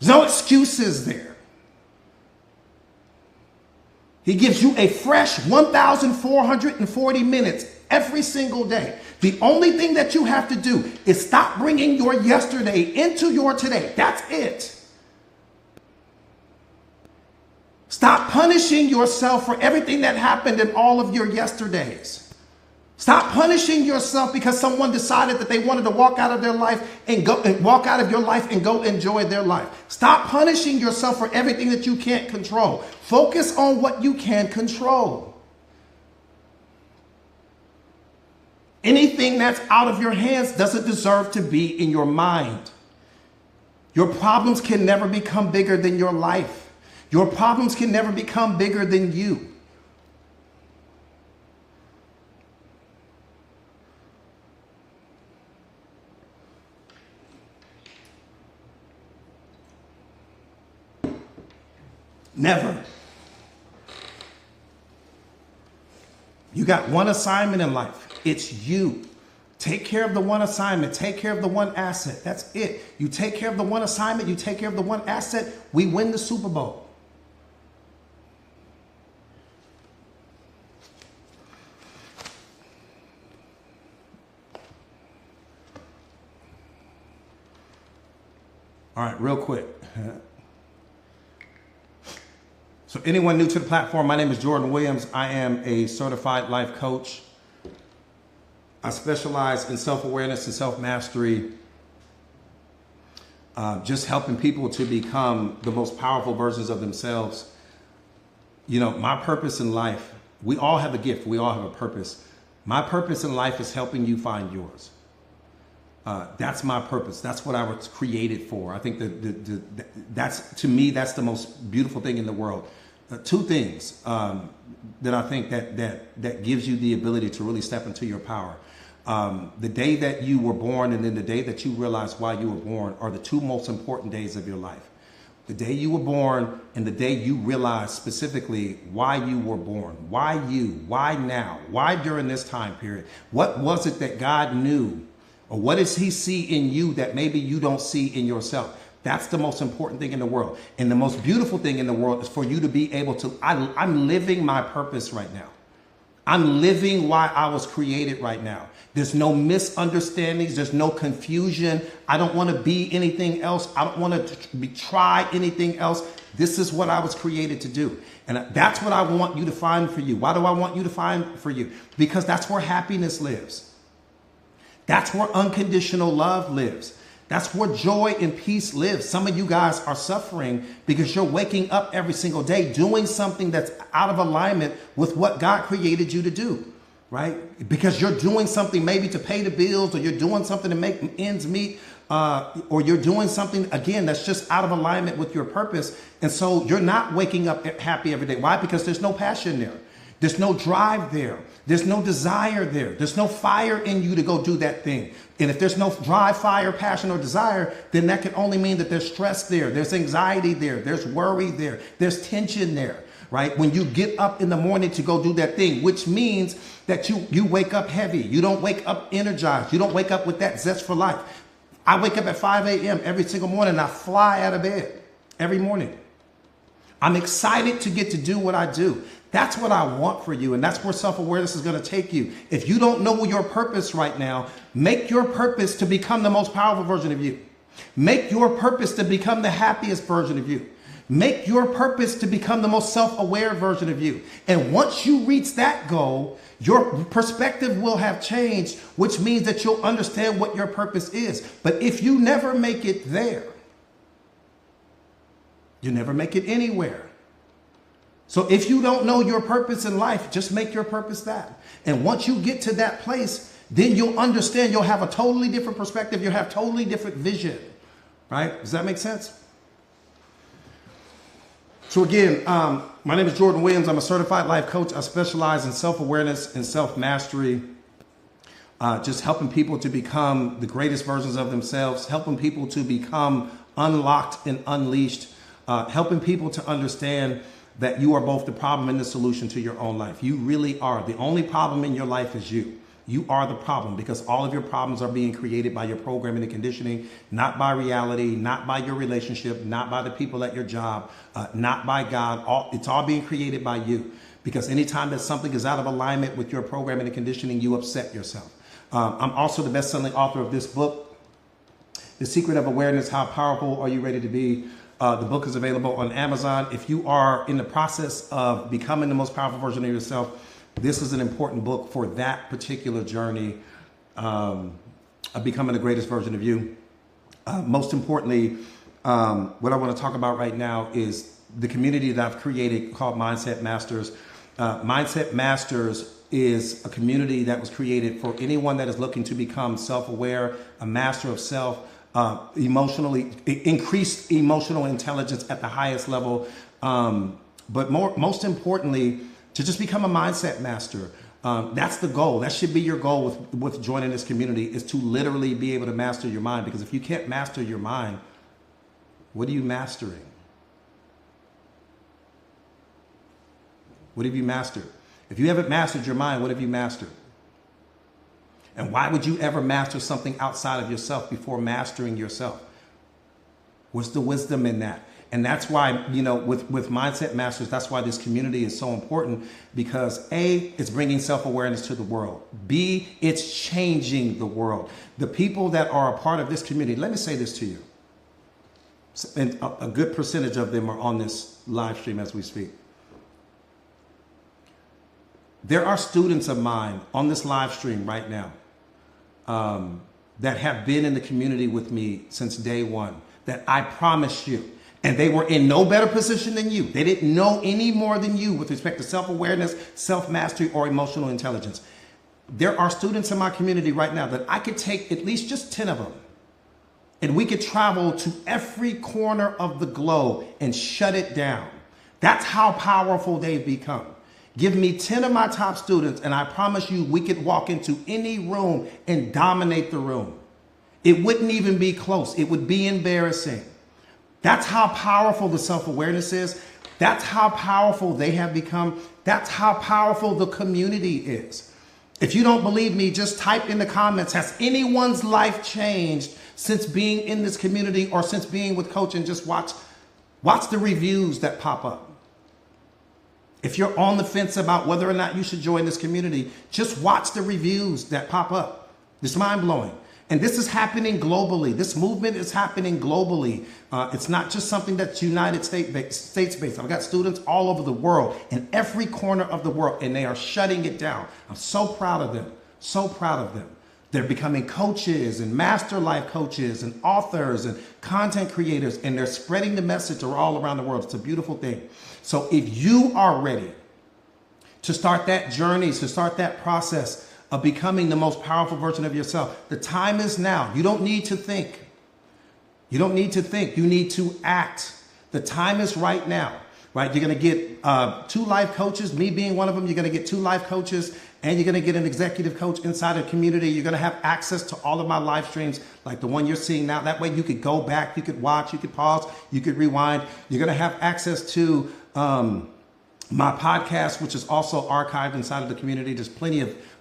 Speaker 1: There's no excuses there. He gives you a fresh 1,440 minutes every single day. The only thing that you have to do is stop bringing your yesterday into your today. That's it. Stop punishing yourself for everything that happened in all of your yesterdays. Stop punishing yourself because someone decided that they wanted to walk out of their life and walk out of your life and go enjoy their life. Stop punishing yourself for everything that you can't control. Focus on what you can control. Anything that's out of your hands doesn't deserve to be in your mind. Your problems can never become bigger than your life. Your problems can never become bigger than you. Never. You got one assignment in life. It's you. Take care of the one assignment. Take care of the one asset. That's it. You take care of the one assignment. You take care of the one asset. We win the Super Bowl. All right, real quick. So anyone new to the platform, my name is Jordan Williams. I am a certified life coach. I specialize in self-awareness and self-mastery, just helping people to become the most powerful versions of themselves. You know, my purpose in life, we all have a gift. We all have a purpose. My purpose in life is helping you find yours. That's my purpose. That's what I was created for. I think that's, to me, that's the most beautiful thing in the world. Two things that I think that gives you the ability to really step into your power. The day that you were born and then the day that you realize why you were born are the two most important days of your life. The day you were born and the day you realize specifically why you were born. Why you? Why now? Why during this time period? What was it that God knew? Or what does he see in you that maybe you don't see in yourself? That's the most important thing in the world. And the most beautiful thing in the world is for you to be able to, I'm living my purpose right now. I'm living why I was created right now. There's no misunderstandings. There's no confusion. I don't want to be anything else. I don't want to try anything else. This is what I was created to do. And that's what I want you to find for you. Why do I want you to find for you? Because that's where happiness lives. That's where unconditional love lives. That's where joy and peace lives. Some of you guys are suffering because you're waking up every single day doing something that's out of alignment with what God created you to do, right? Because you're doing something maybe to pay the bills, or you're doing something to make ends meet, or you're doing something, again, that's just out of alignment with your purpose. And so you're not waking up happy every day. Why? Because there's no passion there. There's no drive there. There's no desire there. There's no fire in you to go do that thing. And if there's no drive, fire, passion, or desire, then that can only mean that there's stress there. There's anxiety there. There's worry there. There's tension there, right? When you get up in the morning to go do that thing, which means that you wake up heavy. You don't wake up energized. You don't wake up with that zest for life. I wake up at 5 a.m. every single morning and I fly out of bed every morning. I'm excited to get to do what I do. That's what I want for you. And that's where self-awareness is going to take you. If you don't know your purpose right now, make your purpose to become the most powerful version of you. Make your purpose to become the happiest version of you. Make your purpose to become the most self-aware version of you. And once you reach that goal, your perspective will have changed, which means that you'll understand what your purpose is. But if you never make it there, you never make it anywhere. So if you don't know your purpose in life, just make your purpose that. And once you get to that place, then you'll understand, you'll have a totally different perspective. You'll have totally different vision, right? Does that make sense? So again, my name is Jordan Williams. I'm a certified life coach. I specialize in self-awareness and self-mastery, just helping people to become the greatest versions of themselves, helping people to become unlocked and unleashed, helping people to understand that you are both the problem and the solution to your own life. You really are. The only problem in your life is you. You are the problem, because all of your problems are being created by your programming and conditioning, not by reality, not by your relationship, not by the people at your job, not by God. It's all being created by you, because anytime that something is out of alignment with your programming and conditioning, you upset yourself. I'm also the best-selling author of this book, The Secret of Awareness: How Powerful Are You Ready to Be? The book is available on Amazon. If you are in the process of becoming the most powerful version of yourself, this is an important book for that particular journey of becoming the greatest version of you. Most importantly, what I want to talk about right now is the community that I've created called Mindset Masters. Mindset Masters is a community that was created for anyone that is looking to become self-aware, a master of self, increased emotional intelligence at the highest level, but most importantly, to just become a mindset master. That's the goal. That should be your goal with joining this community, is to literally be able to master your mind. Because if you can't master your mind, what are you mastering? What have you mastered? If you haven't mastered your mind, what have you mastered? And why would you ever master something outside of yourself before mastering yourself? What's the wisdom in that? And that's why, with Mindset Masters, that's why this community is so important, because A, it's bringing self-awareness to the world. B, it's changing the world. The people that are a part of this community, let me say this to you, and a good percentage of them are on this live stream as we speak. There are students of mine on this live stream right now that have been in the community with me since day one, that I promise you, and they were in no better position than you. They didn't know any more than you with respect to self-awareness, self-mastery, or emotional intelligence. There are students in my community right now that I could take at least just 10 of them, and we could travel to every corner of the globe and shut it down. That's how powerful they've become. Give me 10 of my top students, and I promise you we could walk into any room and dominate the room. It wouldn't even be close. It would be embarrassing. That's how powerful the self-awareness is. That's how powerful they have become. That's how powerful the community is. If you don't believe me, just type in the comments, has anyone's life changed since being in this community or since being with Coach? And just watch the reviews that pop up. If you're on the fence about whether or not you should join this community, just watch the reviews that pop up. It's mind-blowing. And this is happening globally. This movement is happening globally. It's not just something that's United States based. I've got students all over the world, in every corner of the world, and they are shutting it down. I'm so proud of them. So proud of them. They're becoming coaches and master life coaches and authors and content creators, and they're spreading the message all around the world. It's a beautiful thing. So if you are ready to start that journey, to start that process of becoming the most powerful version of yourself, the time is now. You don't need to think. You don't need to think. You need to act. The time is right now, right? You're going to get 2 life coaches, me being one of them. You're going to get 2 life coaches, and you're going to get an executive coach inside the community. You're going to have access to all of my live streams, like the one you're seeing now. That way you could go back, you could watch, you could pause, you could rewind. You're going to have access to my podcast, which is also archived inside of the community. There's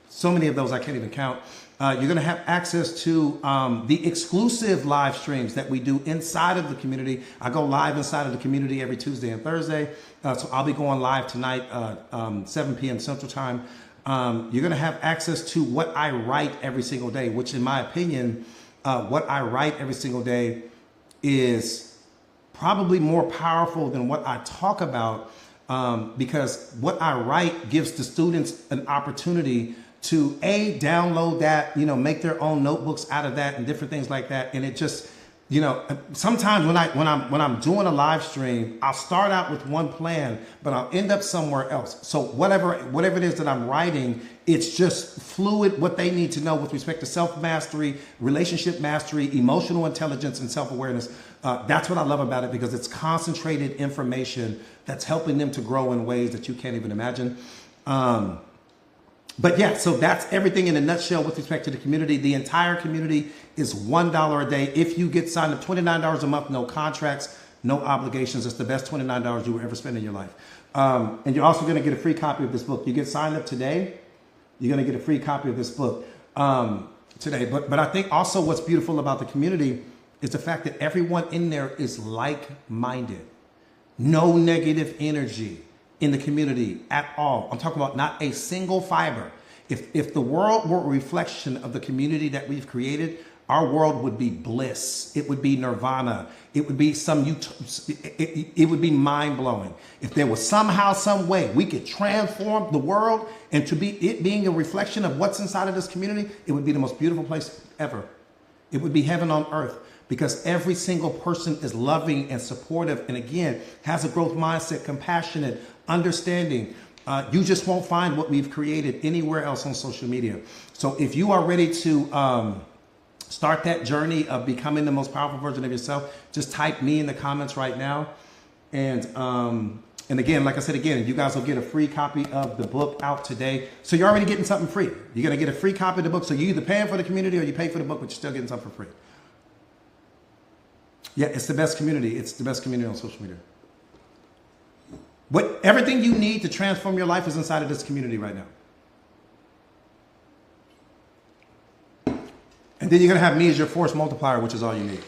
Speaker 1: so many of those I can't even count. You're going to have access to the exclusive live streams that we do inside of the community. I go live inside of the community every Tuesday and Thursday. So I'll be going live tonight, 7 p.m. Central Time. You're going to have access to what I write every single day, which in my opinion, what I write every single day is probably more powerful than what I talk about, because what I write gives the students an opportunity to download that, make their own notebooks out of that and different things like that. And it just, sometimes when I'm doing a live stream, I'll start out with one plan, but I'll end up somewhere else. So whatever it is that I'm writing, it's just fluid, what they need to know with respect to self-mastery, relationship mastery, emotional intelligence, and self-awareness. That's what I love about it, because it's concentrated information that's helping them to grow in ways that you can't even imagine. But yeah, so that's everything in a nutshell with respect to the community. The entire community is $1 a day. If you get signed up, $29 a month, no contracts, no obligations. It's the best $29 you will ever spend in your life. And you're also going to get a free copy of this book. You get signed up today, you're going to get a free copy of this book today. But I think also what's beautiful about the community is the fact that everyone in there is like-minded. No negative energy in the community at all. I'm talking about not a single fiber. If the world were a reflection of the community that we've created, our world would be bliss. It would be nirvana. It would be it would be mind-blowing. If there was somehow, some way we could transform the world and to be it being a reflection of what's inside of this community, it would be the most beautiful place ever. It would be heaven on earth, because every single person is loving and supportive, and again, has a growth mindset, compassionate, understanding. You just won't find what we've created anywhere else on social media. So if you are ready to start that journey of becoming the most powerful version of yourself, just type me in the comments right now. And again, like I said, you guys will get a free copy of the book out today. So you're already getting something free. You're going to get a free copy of the book. So you're either paying for the community or you pay for the book, but you're still getting something for free. Yeah, it's the best community. It's the best community on social media. Everything you need to transform your life is inside of this community right now. then you're going to have me as your force multiplier, which is all you need.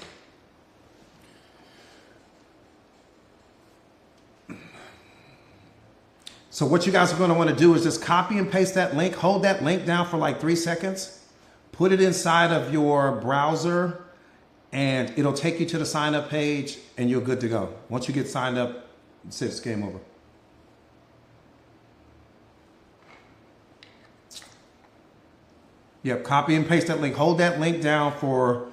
Speaker 1: So what you guys are going to want to do is just copy and paste that link. Hold that link down for like 3 seconds. Put it inside of your browser, and it'll take you to the sign up page, and you're good to go. Once you get signed up, it's game over. Yep, copy and paste that link. Hold that link down for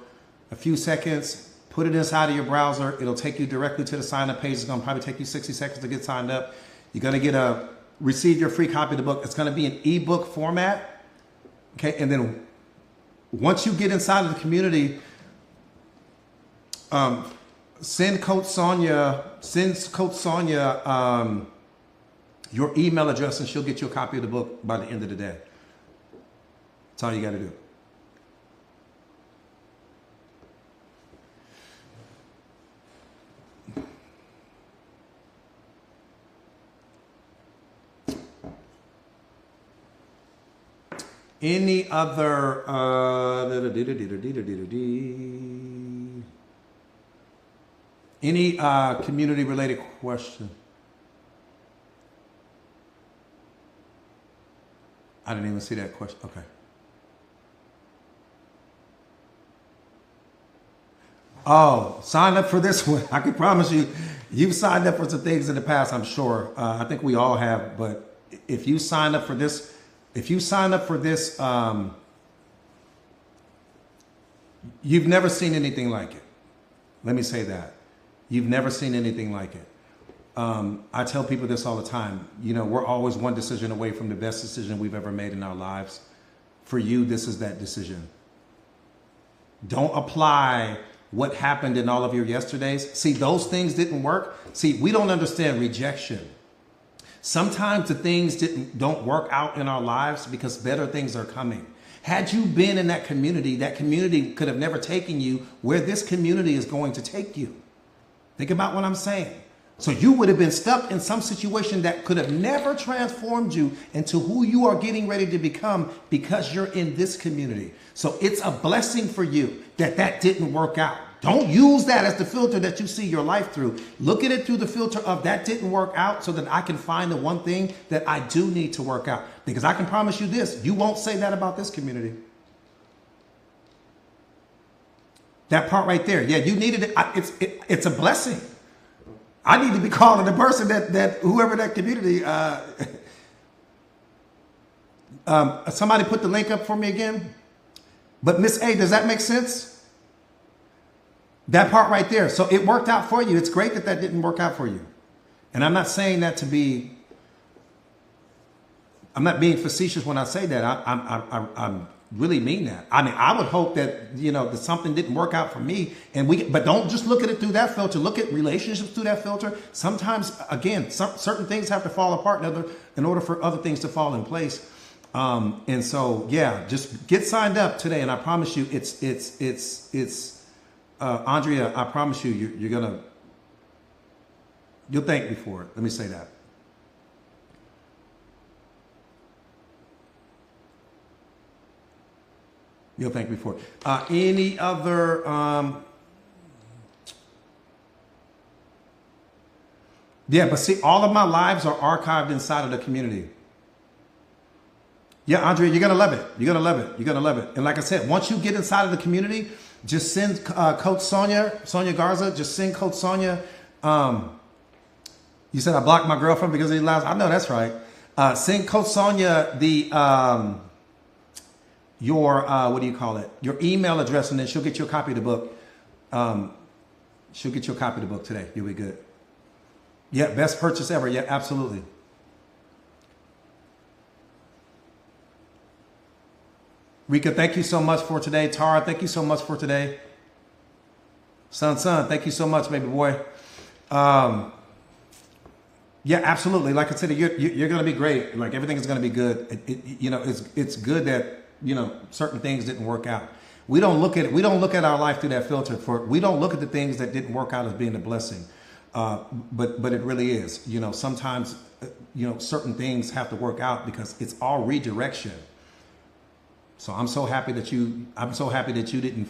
Speaker 1: a few seconds. Put it inside of your browser. It'll take you directly to the sign up page. It's going to probably take you 60 seconds to get signed up. You're going to receive your free copy of the book. It's going to be an ebook format. Okay, and then once you get inside of the community, send Coach Sonia your email address, and she'll get you a copy of the book by the end of the day. That's all you got to do. Any other any community related question? I didn't even see that question. Okay. Oh, sign up for this one. I can promise you, you've signed up for some things in the past, I'm sure. I think we all have, but if you sign up for this, you've never seen anything like it. Let me say that. You've never seen anything like it. I tell people this all the time. You know, we're always one decision away from the best decision we've ever made in our lives. For you, this is that decision. Don't apply what happened in all of your yesterdays. See, those things didn't work. See, we don't understand rejection. Sometimes the things don't work out in our lives because better things are coming. Had you been in that community could have never taken you where this community is going to take you. Think about what I'm saying. So you would have been stuck in some situation that could have never transformed you into who you are getting ready to become because you're in this community. So it's a blessing for you that didn't work out. Don't use that as the filter that you see your life through. Look at it through the filter of that didn't work out so that I can find the one thing that I do need to work out. Because I can promise you this, you won't say that about this community. That part right there. Yeah, you needed it. It's a blessing. I need to be calling the person that whoever that community. Somebody put the link up for me again. But Miss A, does that make sense? That part right there. So it worked out for you. It's great that didn't work out for you. And I'm not saying that I'm not being facetious when I say that. I really mean that. I mean, I would hope that, that something didn't work out for me, but don't just look at it through that filter. Look at relationships through that filter. Sometimes, again, certain things have to fall apart in order for other things to fall in place. And so, yeah, just get signed up today. And I promise you, it's Andrea, I promise you, you'll thank me for it. Let me say that. You'll thank me for it. Any other, yeah, but see, all of my lives are archived inside of the community. Yeah, Andrea, you're going to love it. You're going to love it. You're going to love it. And like I said, once you get inside of the community, just send Coach Sonia Garza, just send Coach Sonia. You said I blocked my girlfriend because he allows. I know that's right. Send Coach Sonia your your email address, and then she'll get you a copy of the book. She'll get you a copy of the book today. You'll be good. Yeah, best purchase ever. Yeah, absolutely. Rika, thank you so much for today. Tara, thank you so much for today. Son, thank you so much, baby boy. Yeah, absolutely. Like I said, you're going to be great. Like everything is going to be good. It's good that, certain things didn't work out. We don't look at our life through that filter. We don't look at the things that didn't work out as being a blessing. But it really is. Sometimes, certain things have to work out because it's all redirection. So I'm so happy that I'm so happy that you didn't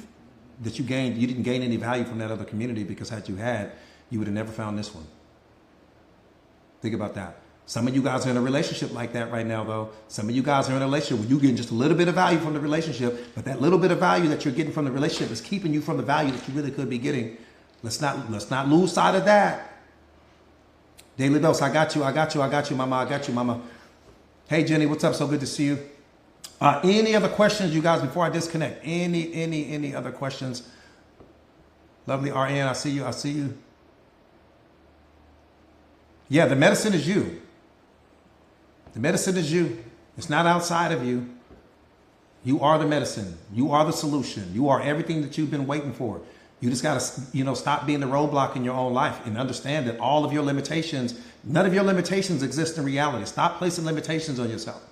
Speaker 1: gain any value from that other community, because had you had, you would have never found this one. Think about that. Some of you guys are in a relationship like that right now, though. Some of you guys are in a relationship where you're getting just a little bit of value from the relationship, but that little bit of value that you're getting from the relationship is keeping you from the value that you really could be getting. Let's not lose sight of that. Daily Dose, I got you, mama. I got you, mama. Hey, Jenny, what's up? So good to see you. Any other questions, you guys, before I disconnect? Any other questions? Lovely RN, I see you. Yeah, the medicine is you. The medicine is you. It's not outside of you. You are the medicine. You are the solution. You are everything that you've been waiting for. You just got to, stop being the roadblock in your own life and understand that all of your limitations, none of your limitations exist in reality. Stop placing limitations on yourself.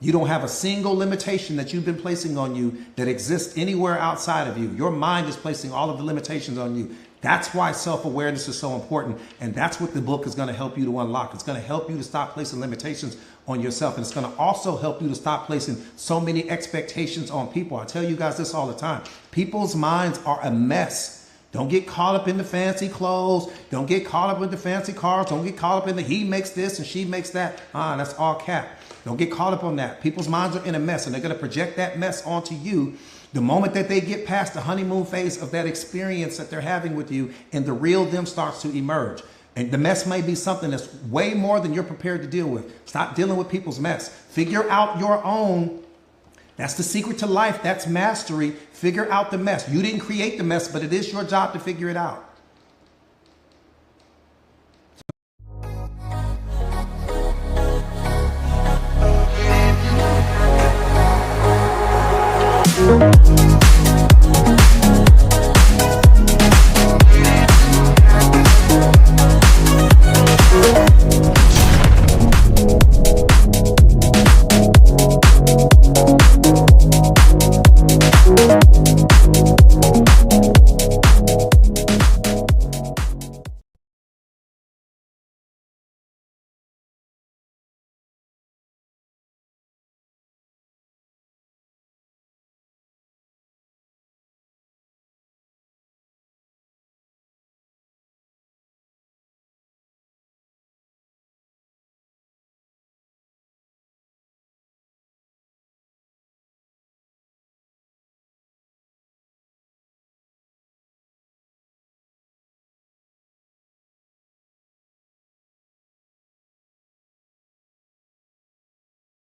Speaker 1: You don't have a single limitation that you've been placing on you that exists anywhere outside of you. Your mind is placing all of the limitations on you. That's why self-awareness is so important. And that's what the book is going to help you to unlock. It's going to help you to stop placing limitations on yourself. And it's going to also help you to stop placing so many expectations on people. I tell you guys this all the time. People's minds are a mess. Don't get caught up in the fancy clothes. Don't get caught up with the fancy cars. Don't get caught up in the he makes this and she makes that. That's all cap. Don't get caught up on that. People's minds are in a mess, and they're going to project that mess onto you the moment that they get past the honeymoon phase of that experience that they're having with you, and the real them starts to emerge. And the mess may be something that's way more than you're prepared to deal with. Stop dealing with people's mess. Figure out your own. That's the secret to life. That's mastery. Figure out the mess. You didn't create the mess, but it is your job to figure it out.